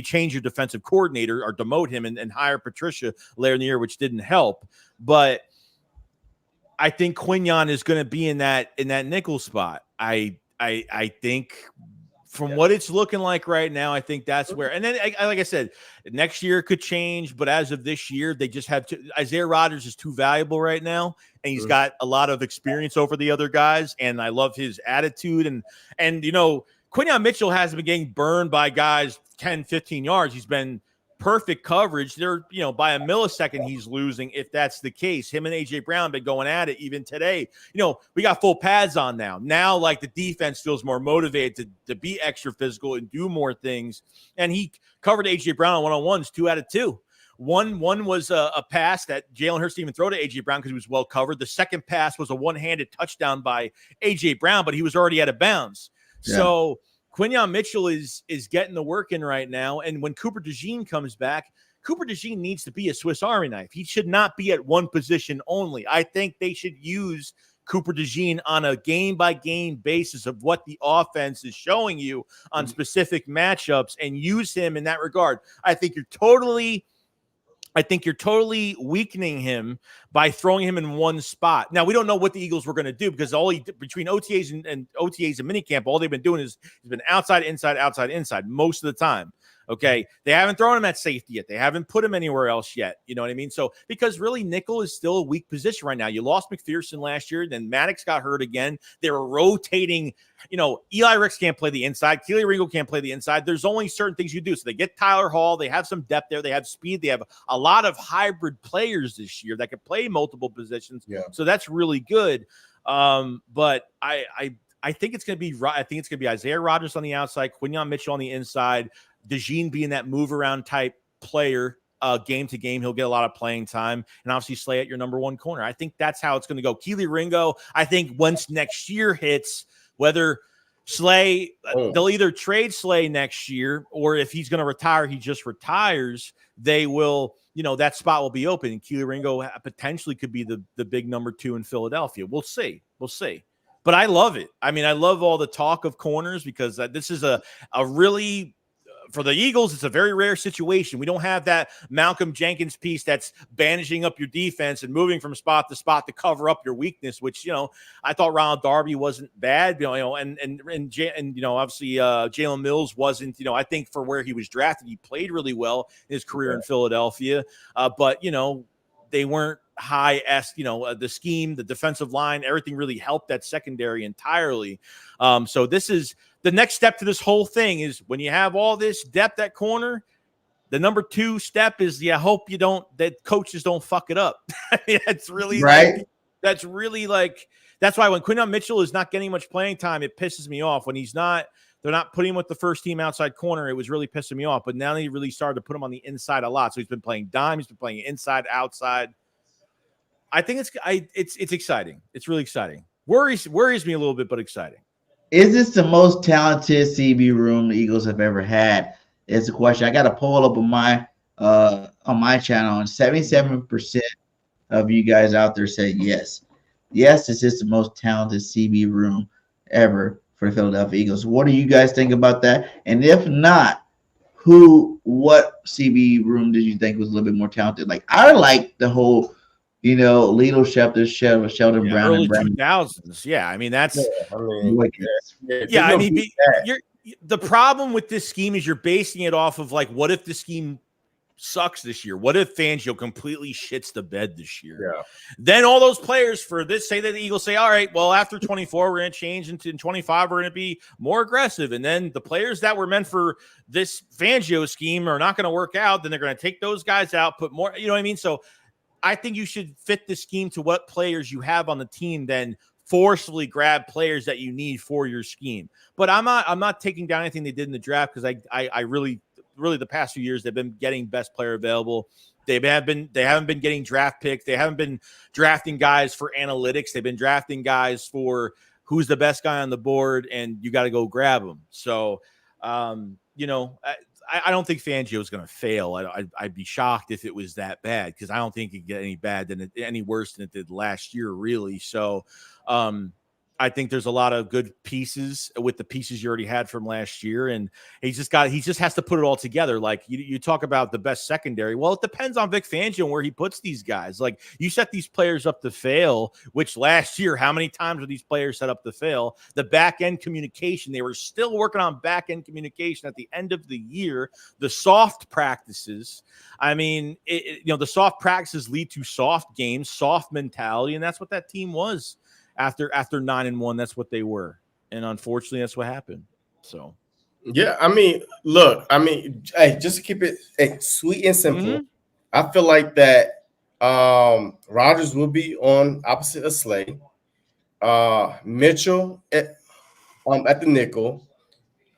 change your defensive coordinator or demote him and hire Patricia later in the year, which didn't help. But I think Quinyon is going to be in that nickel spot. I think from what it's looking like right now, I think that's where, and then like I said, next year could change, but as of this year, they just have to, Isaiah Rodgers is too valuable right now. And he's got a lot of experience over the other guys. And I love his attitude. And Quinyon Mitchell hasn't been getting burned by guys 10, 15 yards. He's been perfect coverage. They're, by a millisecond, he's losing if that's the case. Him and A.J. Brown been going at it even today. We got full pads on now. Now, like the defense feels more motivated to be extra physical and do more things. And he covered A.J. Brown on one-on-ones 2 out of 2. One was a pass that Jalen Hurts didn't even throw to A.J. Brown because he was well covered. The second pass was a one-handed touchdown by A.J. Brown, but he was already out of bounds. Yeah. So Quinyon Mitchell is getting the work in right now. And when Cooper DeJean comes back, Cooper DeJean needs to be a Swiss Army knife. He should not be at one position only. I think they should use Cooper DeJean on a game-by-game basis of what the offense is showing you on specific matchups and use him in that regard. I think you're totally weakening him by throwing him in one spot. Now, we don't know what the Eagles were going to do because between OTAs and minicamp, all they've been doing has been outside, inside most of the time. Okay. They haven't thrown him at safety yet. They haven't put him anywhere else yet. You know what I mean? So, because really nickel is still a weak position right now. You lost McPherson last year. Then Maddox got hurt again. They were rotating. Eli Ricks can't play the inside. Keely Ringo can't play the inside. There's only certain things you do. So they get Tyler Hall. They have some depth there. They have speed. They have a lot of hybrid players this year that can play multiple positions. Yeah. So that's really good. But I think it's going to be Isaiah Rodgers on the outside, Quinyon Mitchell on the inside, DeJean being that move around type player. Game to game, he'll get a lot of playing time, and obviously Slay at your number one corner. I think that's how it's going to go. Keely Ringo, I think once next year hits, whether Slay, they'll either trade Slay next year, or if he's going to retire, he just retires. They will, that spot will be open. And Keely Ringo potentially could be the big number 2 in Philadelphia. We'll see. But I love it. I mean, I love all the talk of corners because this is a really, for the Eagles, it's a very rare situation. We don't have that Malcolm Jenkins piece that's bandaging up your defense and moving from spot to spot to cover up your weakness, which, I thought Ronald Darby wasn't bad, and obviously Jalen Mills wasn't, I think for where he was drafted, he played really well in his career in Philadelphia. But, they weren't, high-esque, the scheme, the defensive line, everything really helped that secondary entirely. So this is the next step to this whole thing is when you have all this depth at corner, the number 2 step is hope that coaches don't fuck it up. That's really right. That's why when Quinton Mitchell is not getting much playing time, it pisses me off. When they're not putting him with the first team outside corner, it was really pissing me off. But now they really started to put him on the inside a lot. So he's been playing dime, he's been playing inside, outside. I think it's exciting. It's really exciting. Worries me a little bit, but exciting. Is this the most talented CB room the Eagles have ever had? It's a question. I got a poll up on my channel, and 77% of you guys out there said yes. Yes, this is the most talented CB room ever for the Philadelphia Eagles. What do you guys think about that? And if not, what CB room did you think was a little bit more talented? Like, I like the whole, Lito Sheldon Brown, early and Brown. 2000s. Yeah, I mean that's. Yeah, The problem with this scheme is you're basing it off of what if the scheme sucks this year? What if Fangio completely shits the bed this year? Yeah. Then all those players say that the Eagles say, all right, well, after 24, we're going to change into 25, we're going to be more aggressive. And then the players that were meant for this Fangio scheme are not going to work out. Then they're going to take those guys out, put more, you know what I mean? So I think you should fit the scheme to what players you have on the team, then forcefully grab players that you need for your scheme. But I'm not taking down anything they did in the draft, because I really the past few years they've been getting best player available. They haven't been getting draft picks. They haven't been drafting guys for analytics. They've been drafting guys for who's the best guy on the board, and you got to go grab them. So I don't think Fangio is going to fail. I'd be shocked if it was that bad, because I don't think it could get any worse than it did last year, really. So I think there's a lot of good pieces with the pieces you already had from last year, and he just has to put it all together. Like you talk about the best secondary. Well, it depends on Vic Fangio and where he puts these guys. Like you set these players up to fail, which last year, how many times were these players set up to fail? The back end communication, they were still working on back end communication at the end of the year. The soft practices, I mean, the soft practices lead to soft games, soft mentality, and that's what that team was. After 9-1, that's what they were, and unfortunately, that's what happened. So, yeah, I mean, look, hey, just to keep it sweet and simple, I feel like that Rodgers will be on opposite of Slay, Mitchell at the nickel,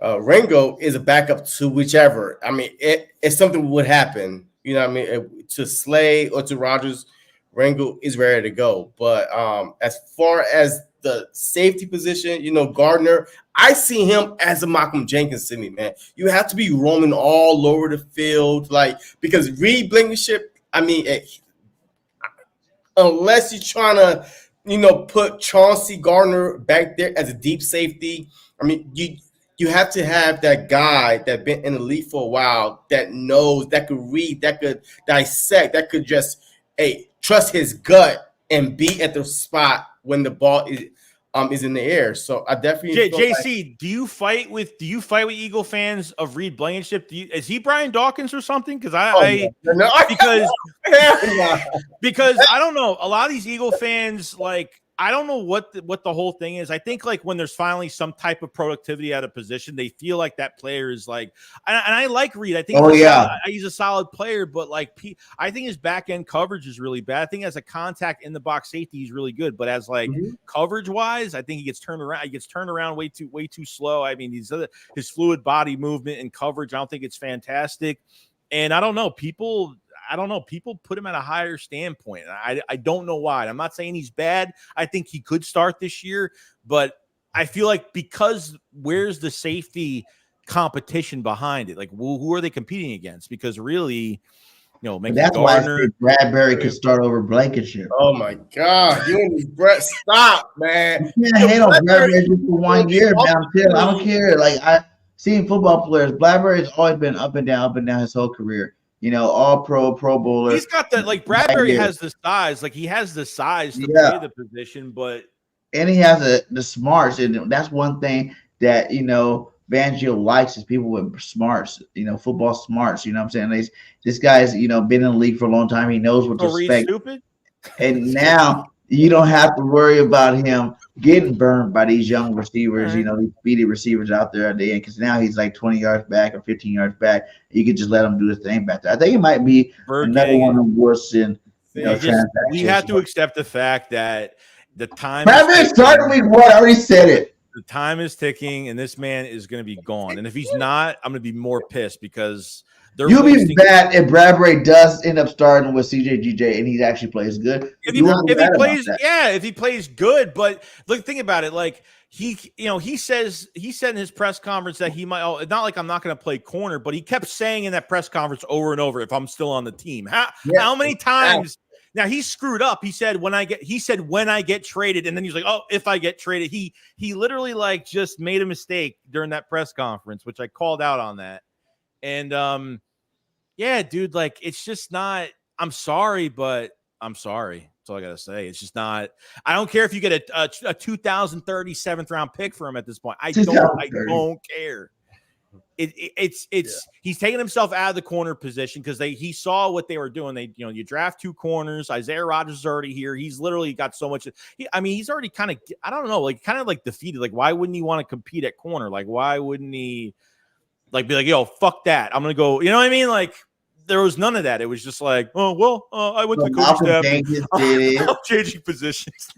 Ringo is a backup to whichever. I mean, if something would happen, you know what I mean, to Slay or to Rodgers, Ringo is ready to go. But as far as the safety position, Gardner, I see him as a Malcolm Jenkins to me, man. You have to be roaming all over the field, because Reed Blankenship, I mean, unless you're trying to, put Chauncey Gardner back there as a deep safety, I mean, you have to have that guy that been in the league for a while, that knows, that could read, that could dissect, that could just, trust his gut and be at the spot when the ball is in the air. So I definitely JC, do you fight with Eagle fans of Reed Blankenship? Is he Brian Dawkins or something? Because because I don't know. A lot of these Eagle fans, I don't know what the whole thing is. I think when there's finally some type of productivity at a position, they feel like that player is and I like Reed. I think he's a solid player, but I think his back end coverage is really bad. I think as a contact in the box safety, he's really good, but as coverage wise, I think he gets turned around. He gets turned around way too slow. I mean, his fluid body movement and coverage, I don't think it's fantastic. And I don't know, people put him at a higher standpoint. I don't know why. I'm not saying he's bad. I think he could start this year, but I feel like because where's the safety competition behind it? Who are they competing against? Because really, that's Gardner, why Bradberry could start over Blankenship. Oh my God, you and this Brett, stop, man! You can't hate on Bradberry just for 1 year, man. I don't care. I seen football players. Bradberry's always been up and down his whole career. All pro bowler. He's got that. Bradberry has the size. He has the size to play the position, and he has the smarts, and that's one thing that Fangio likes is people with smarts. Football smarts. You know what I'm saying? This guy's been in the league for a long time. He knows what to expect. Stupid? And now you don't have to worry about him getting burned by these young receivers, Right. these speedy receivers out there at the end. Because now he's like 20 yards back or 15 yards back. You can just let him do his thing back there. I think it might be Bird another gang. one of Wilson, We transactions. have to accept the fact that the time Bradberry started week one. I already said it. The time is ticking, and this man is going to be gone. And if he's not, I'm going to be more pissed because You'll be bad if Bradberry does end up starting with CJGJ and he actually plays good. If he plays good, but look, think about it. Like he said in his press conference that he might. Not like I'm not going to play corner, but he kept saying in that press conference over and over, if I'm still on the team. How many times? Now he screwed up. He said when I get traded, and then he's like, oh, if I get traded, he literally like just made a mistake during that press conference, which I called out on that. And yeah, dude, like it's just not. I'm sorry, but I'm sorry. That's all I gotta say. It's just not. I don't care if you get a 2030 7th round pick for him at this point. I don't care. It's he's taking himself out of the corner position because he saw what they were doing. You draft 2 corners. Isaiah Rodgers is already here. He's literally got so much. He's already kind of, I don't know, like kind of like defeated. Like, why wouldn't he want to compete at corner? Like, why wouldn't he like be like, yo, fuck that, I'm gonna go? You know what I mean? Like, there was none of that. It was just like, oh well, I went to the coaching staff. Jenkins did it. Changing positions.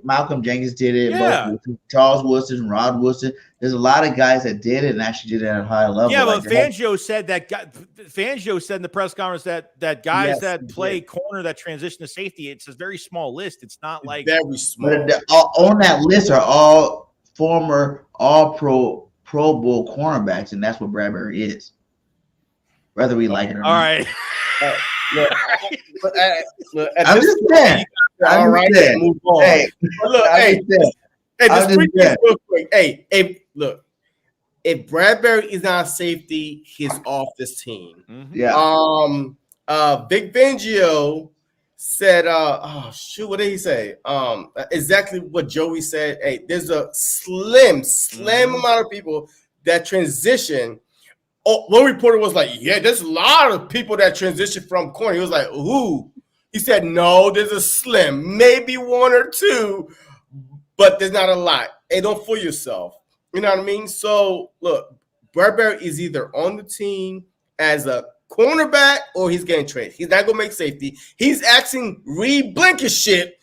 Malcolm Jenkins did it. Yeah. Charles Woodson, Rod Woodson. There's a lot of guys that did it and actually did it at a high level. Yeah, but Fangio said Fangio said in the press conference that guys that play corner that transition to safety, it's a very small list. It's not like very small. But on that list are all former All Pro Bowl cornerbacks, and that's what Bradberry is. Whether we like it or not. All right. I'm just saying. All right, move on. Hey, look, just real quick. Hey, look. If Bradberry is not safety, he's off this team. Mm-hmm. Yeah. Vic Fangio said, what did he say? Exactly what Joey said. Hey, there's a slim amount of people that transition. Oh, one reporter was like, yeah, there's a lot of people that transition from corner. He was like, who? He said, no, there's a slim, maybe 1 or 2, but there's not a lot. Hey, don't fool yourself. You know what I mean? So, look, Bradberry is either on the team as a cornerback or he's getting traded. He's not going to make safety. He's asking Reed Blankenship,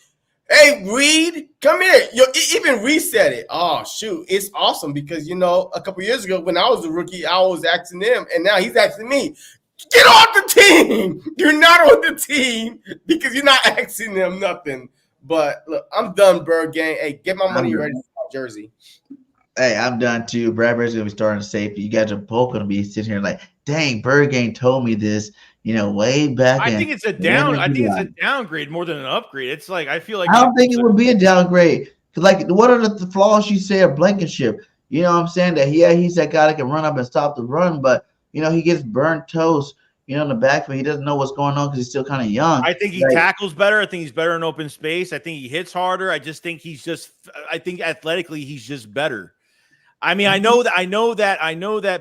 hey, Reed, come here. Even Reed said it. Oh, shoot. It's awesome because, a couple years ago when I was a rookie, I was asking him, and now he's asking me, get off the team. You're not on the team because you're not asking them nothing. But, look, I'm done, Bird Gang. Hey, get my money ready for Jersey. Hey, I'm done, too. Bradberry's going to be starting safety. You guys are both going to be sitting here like, dang, Bird Gang told me this. Way back. I think it's a downgrade more than an upgrade. It's like I feel like I don't think it would be a downgrade. Cause like, what are the flaws you say of Blankenship? You know what I'm saying? That he's that guy that can run up and stop the run, but he gets burnt toast. In the backfield, he doesn't know what's going on because he's still kind of young. I think he tackles better. I think he's better in open space. I think he hits harder. I just think I think athletically he's just better. I mean, I know that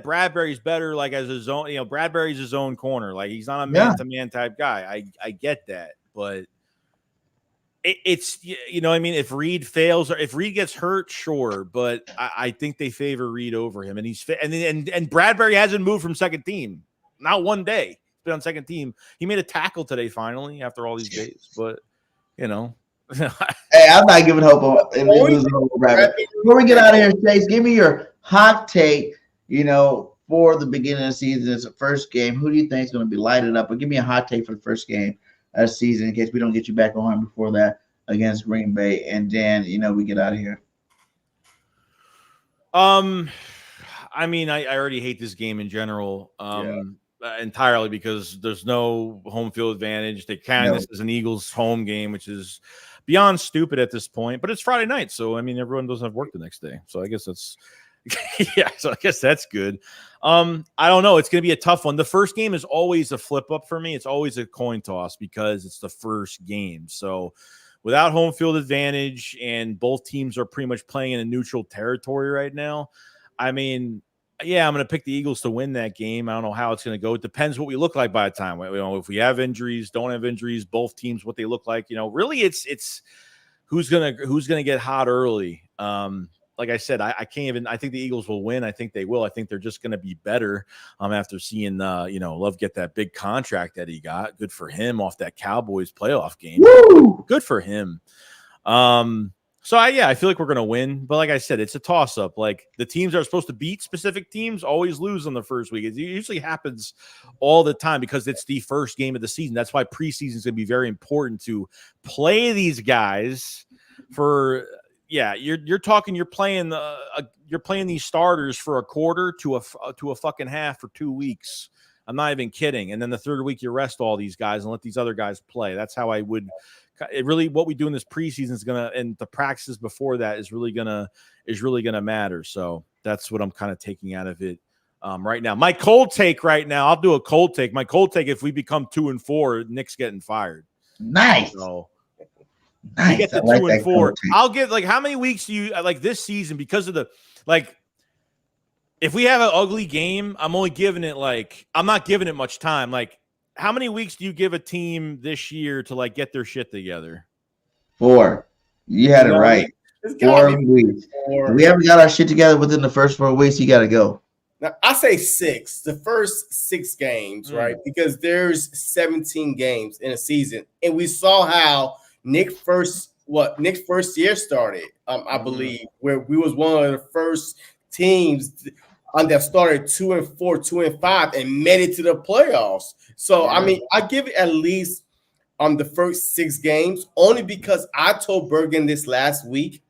Bradberry's better, like as his own, Bradberry's his own corner. Like he's not a man-to-man type guy. I get that, but it's I mean, if Reed fails or if Reed gets hurt, sure, but I think they favor Reed over him, and and Bradberry hasn't moved from second team, not one day. He's been on second team. He made a tackle today, finally, after all these days, but Hey, I'm not giving hope on Bradberry. Before we get out of here, Chase, give me your hot take, for the beginning of the season. It's the first game. Who do you think is going to be lighted up? Or give me a hot take for the first game of the season in case we don't get you back on before that against Green Bay. And then, we get out of here. I mean, I already hate this game in general. Entirely because there's no home field advantage. They this is an Eagles home game, which is beyond stupid at this point, but it's Friday night. So, I mean, everyone doesn't have work the next day. So I guess that's, so I guess that's good. I don't know. It's going to be a tough one. The first game is always a flip up for me. It's always a coin toss because it's the first game. So without home field advantage and both teams are pretty much playing in a neutral territory right now. I mean, Yeah, I'm going to pick the Eagles to win that game. I don't know how it's going to go. It depends what we look like by the time. You know, if we have injuries, don't have injuries, both teams, what they look like. You know, really, it's who's gonna get hot early. Like I said, I can't even. I think the Eagles will win. I think they will. I think they're just going to be better. After seeing Love get that big contract that he got. Good for him off that Cowboys playoff game. Woo! Good for him. I feel like we're going to win. But like I said, it's a toss-up. Like the teams that are supposed to beat specific teams always lose on the first week. It usually happens all the time because it's the first game of the season. That's why preseason is going to be very important to play these guys for – you're playing these starters for a quarter to a fucking half for 2 weeks. I'm not even kidding. And then the third week you rest all these guys and let these other guys play. That's how I would – it really what we do in this preseason is gonna, and the practices before that is really gonna matter. So that's what I'm kind of taking out of it right now. My cold take right now, I'll do a cold take. My cold take: if we become 2-4, Nick's getting fired. Nice. So nice. we get to 2-4. I'll give how many weeks do you like this season because of the if we have an ugly game, I'm only giving it I'm not giving it much time. How many weeks do you give a team this year to get their shit together? 4. You had it right. 4 weeks. If we haven't got our shit together within the first 4 weeks, you got to go. Now, I say 6. The first 6 games, right? Because there's 17 games in a season, and we saw how Nick's first year started. I believe where we was one of the first teams that started 2-4, 2-5, and made it to the playoffs. So I mean, I give it at least the first 6 games, only because I told Bergen this last week.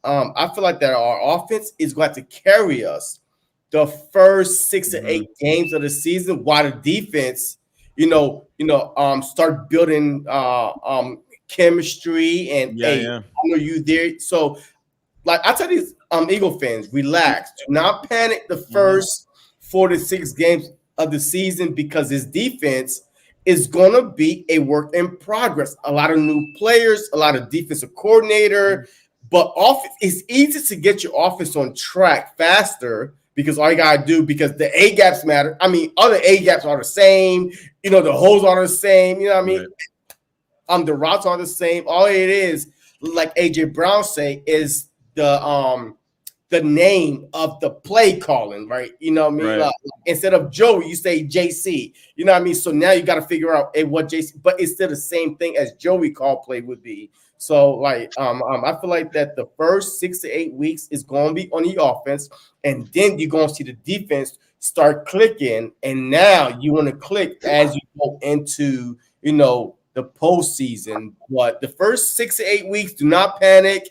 I feel like that our offense is going to carry us the first 6 to 8 games of the season, while the defense, start building chemistry and I know you there. So, I tell these Eagle fans, relax, do not panic the first 4 to 6 games of the season, because this defense is going to be a work in progress. A lot of new players, a lot of defensive coordinator, but it's easy to get your offense on track faster because all you got to do, because the A-gaps matter. I mean, other A-gaps are the same. The holes are the same. You know what I mean? Right. The routes are the same. All it is, like AJ Brown say, is the name of the play calling, right? You know what I mean? Right. Instead of Joe, you say JC. You know what I mean? So now you got to figure out what JC, but it's still the same thing as Joey call play would be. So I feel like that the first 6 to 8 weeks is going to be on the offense, and then you're going to see the defense start clicking, and now you want to click as you go into the postseason. But the first 6 to 8 weeks, do not panic.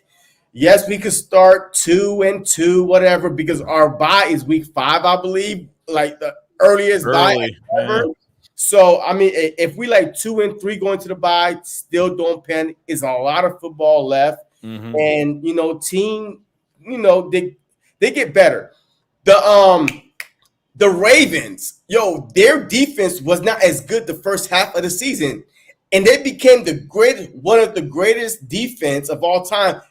Yes, we could start 2-2, whatever, because our bye is week 5, I believe, the earliest bye ever. Yeah. So, I mean, if we 2-3 going to the bye, still don't panic. It's a lot of football left. And, team, they get better. The Ravens, their defense was not as good the first half of the season. And they became one of the greatest defense of all time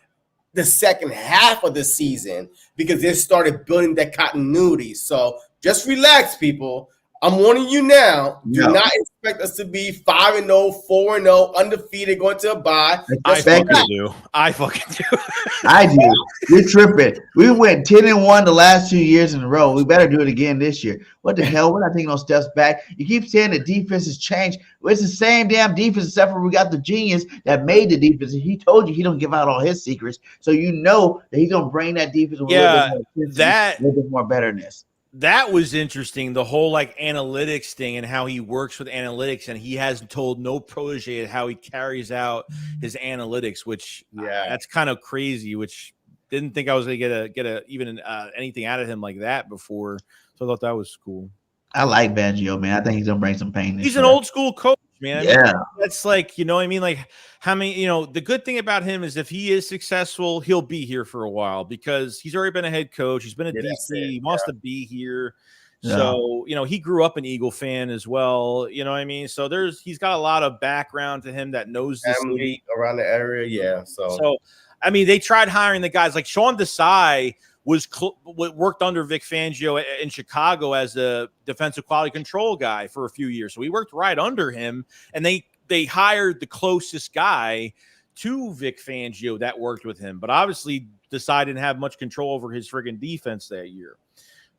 the second half of the season, because they started building that continuity. So just relax, people. I'm warning you now. Do not expect us to be 5-0, 4-0, undefeated, going to a bye. I fucking do. I do. You're tripping. We went 10-1 the last 2 years in a row. We better do it again this year. What the hell? We're not taking no steps back. You keep saying the defense has changed. Well, it's the same damn defense, except for we got the genius that made the defense. And he told you he don't give out all his secrets. So you know that he's gonna bring that defense with a little bit more betterness. That was interesting, the whole analytics thing and how he works with analytics, and he has told no protege how he carries out his analytics, which that's kind of crazy, which didn't think I was going to get even anything out of him like that before. So I thought that was cool. I like Fangio, man. I think he's going to bring some pain. He's an old school coach, man. I mean, that's you know what I mean? How many, the good thing about him is if he is successful, he'll be here for a while because he's already been a head coach. He's been a DC. He wants to be here. Yeah. So, he grew up an Eagle fan as well. You know what I mean? So he's got a lot of background to him that knows this league around the area. Yeah. So, I mean, they tried hiring the guys like Sean Desai worked under Vic Fangio in Chicago as a defensive quality control guy for a few years. So he worked right under him, and they hired the closest guy to Vic Fangio that worked with him, but obviously decided to have much control over his friggin' defense that year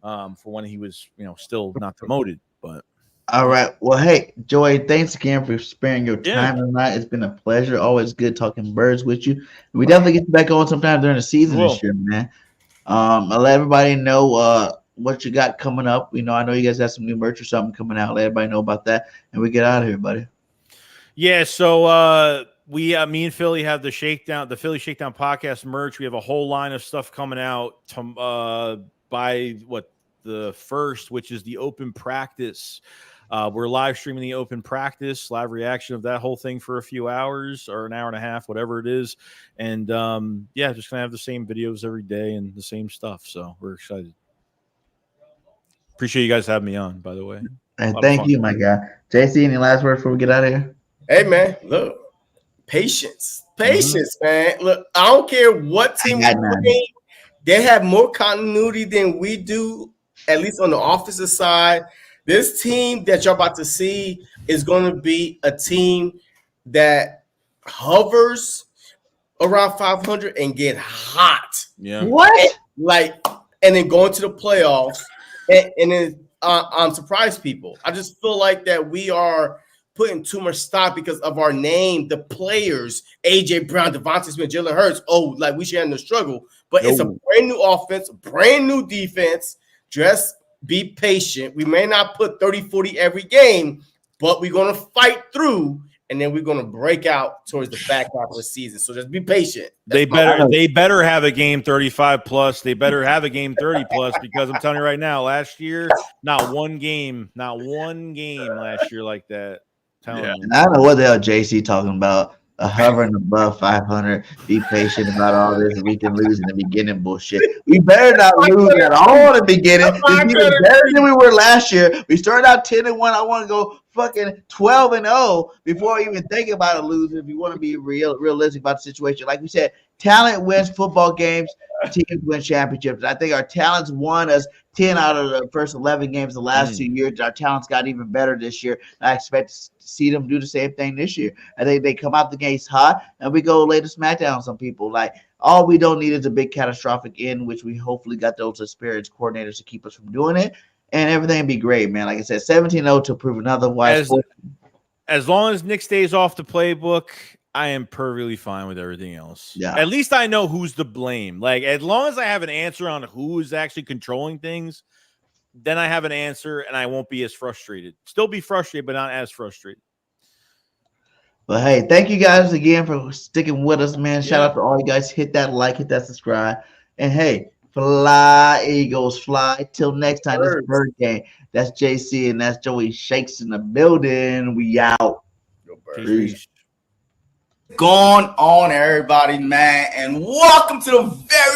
for when he was, still not promoted. But all right. Well, hey, Joey, thanks again for sparing your time tonight. It's been a pleasure. Always good talking birds with you. We definitely get you back on sometime during the season this year, man. I'll let everybody know what you got coming up. I know you guys have some new merch or something coming out. Let everybody know about that, and we get out of here, buddy. Yeah. So me and Philly have the Philly Shakedown podcast merch. We have a whole line of stuff coming out by the 1st, which is the open practice. We're live streaming the open practice, live reaction of that whole thing for a few hours or an hour and a half, whatever it is. And just gonna have the same videos every day and the same stuff. So we're excited. Appreciate you guys having me on, by the way. And thank you, my guy. JC, any last words before we get out of here? Hey, man, look, patience, man. Look, I don't care what team we play. They have more continuity than we do, at least on the offensive side. This team that you're about to see is going to be a team that hovers around 500 and get hot. Yeah. What? And then go into the playoffs and then surprise people. I just feel like that we are putting too much stock because of our name, the players, AJ Brown, Devontae Smith, Jalen Hurts. We should have no struggle. But it's a brand new offense, brand new defense. Just be patient. We may not put 30, 40 every game, but we're going to fight through, and then we're going to break out towards the back half of the season. So just be patient. They better have a game 35 plus. They better have a game 30 plus, because I'm telling you right now, last year, not one game last year like that. I don't know what the hell JC talking about. Hovering above 500. Be patient about all this. We can lose in the beginning bullshit. We better not lose at all in the beginning. It's even better than we were last year. We started out 10-1. I want to go fucking 12-0 before I even think about a losing. If you want to be realistic about the situation, like we said, talent wins football games. Teams win championships. I think our talents won us 10 out of the first 11 games the last 2 years. Our talents got even better this year. I expect to see them do the same thing this year. I think they come out the gates hot, and we go lay the smackdown on some people. All we don't need is a big catastrophic end, which we hopefully got those experienced coordinators to keep us from doing it, and everything will be great, man. Like I said, 17-0 to prove otherwise. As long as Nick stays off the playbook, I am perfectly fine with everything else. Yeah. At least I know who's to blame. As long as I have an answer on who is actually controlling things, then I have an answer and I won't be as frustrated. Still be frustrated, but not as frustrated. But hey, thank you guys again for sticking with us, man. Shout out to all you guys. Hit that like, hit that subscribe. And hey, fly, Eagles, fly. Till next time, this is Bird Gang. That's JC and that's Joey Shakes in the building. We out. Peace. Going on, everybody, man, and welcome to the very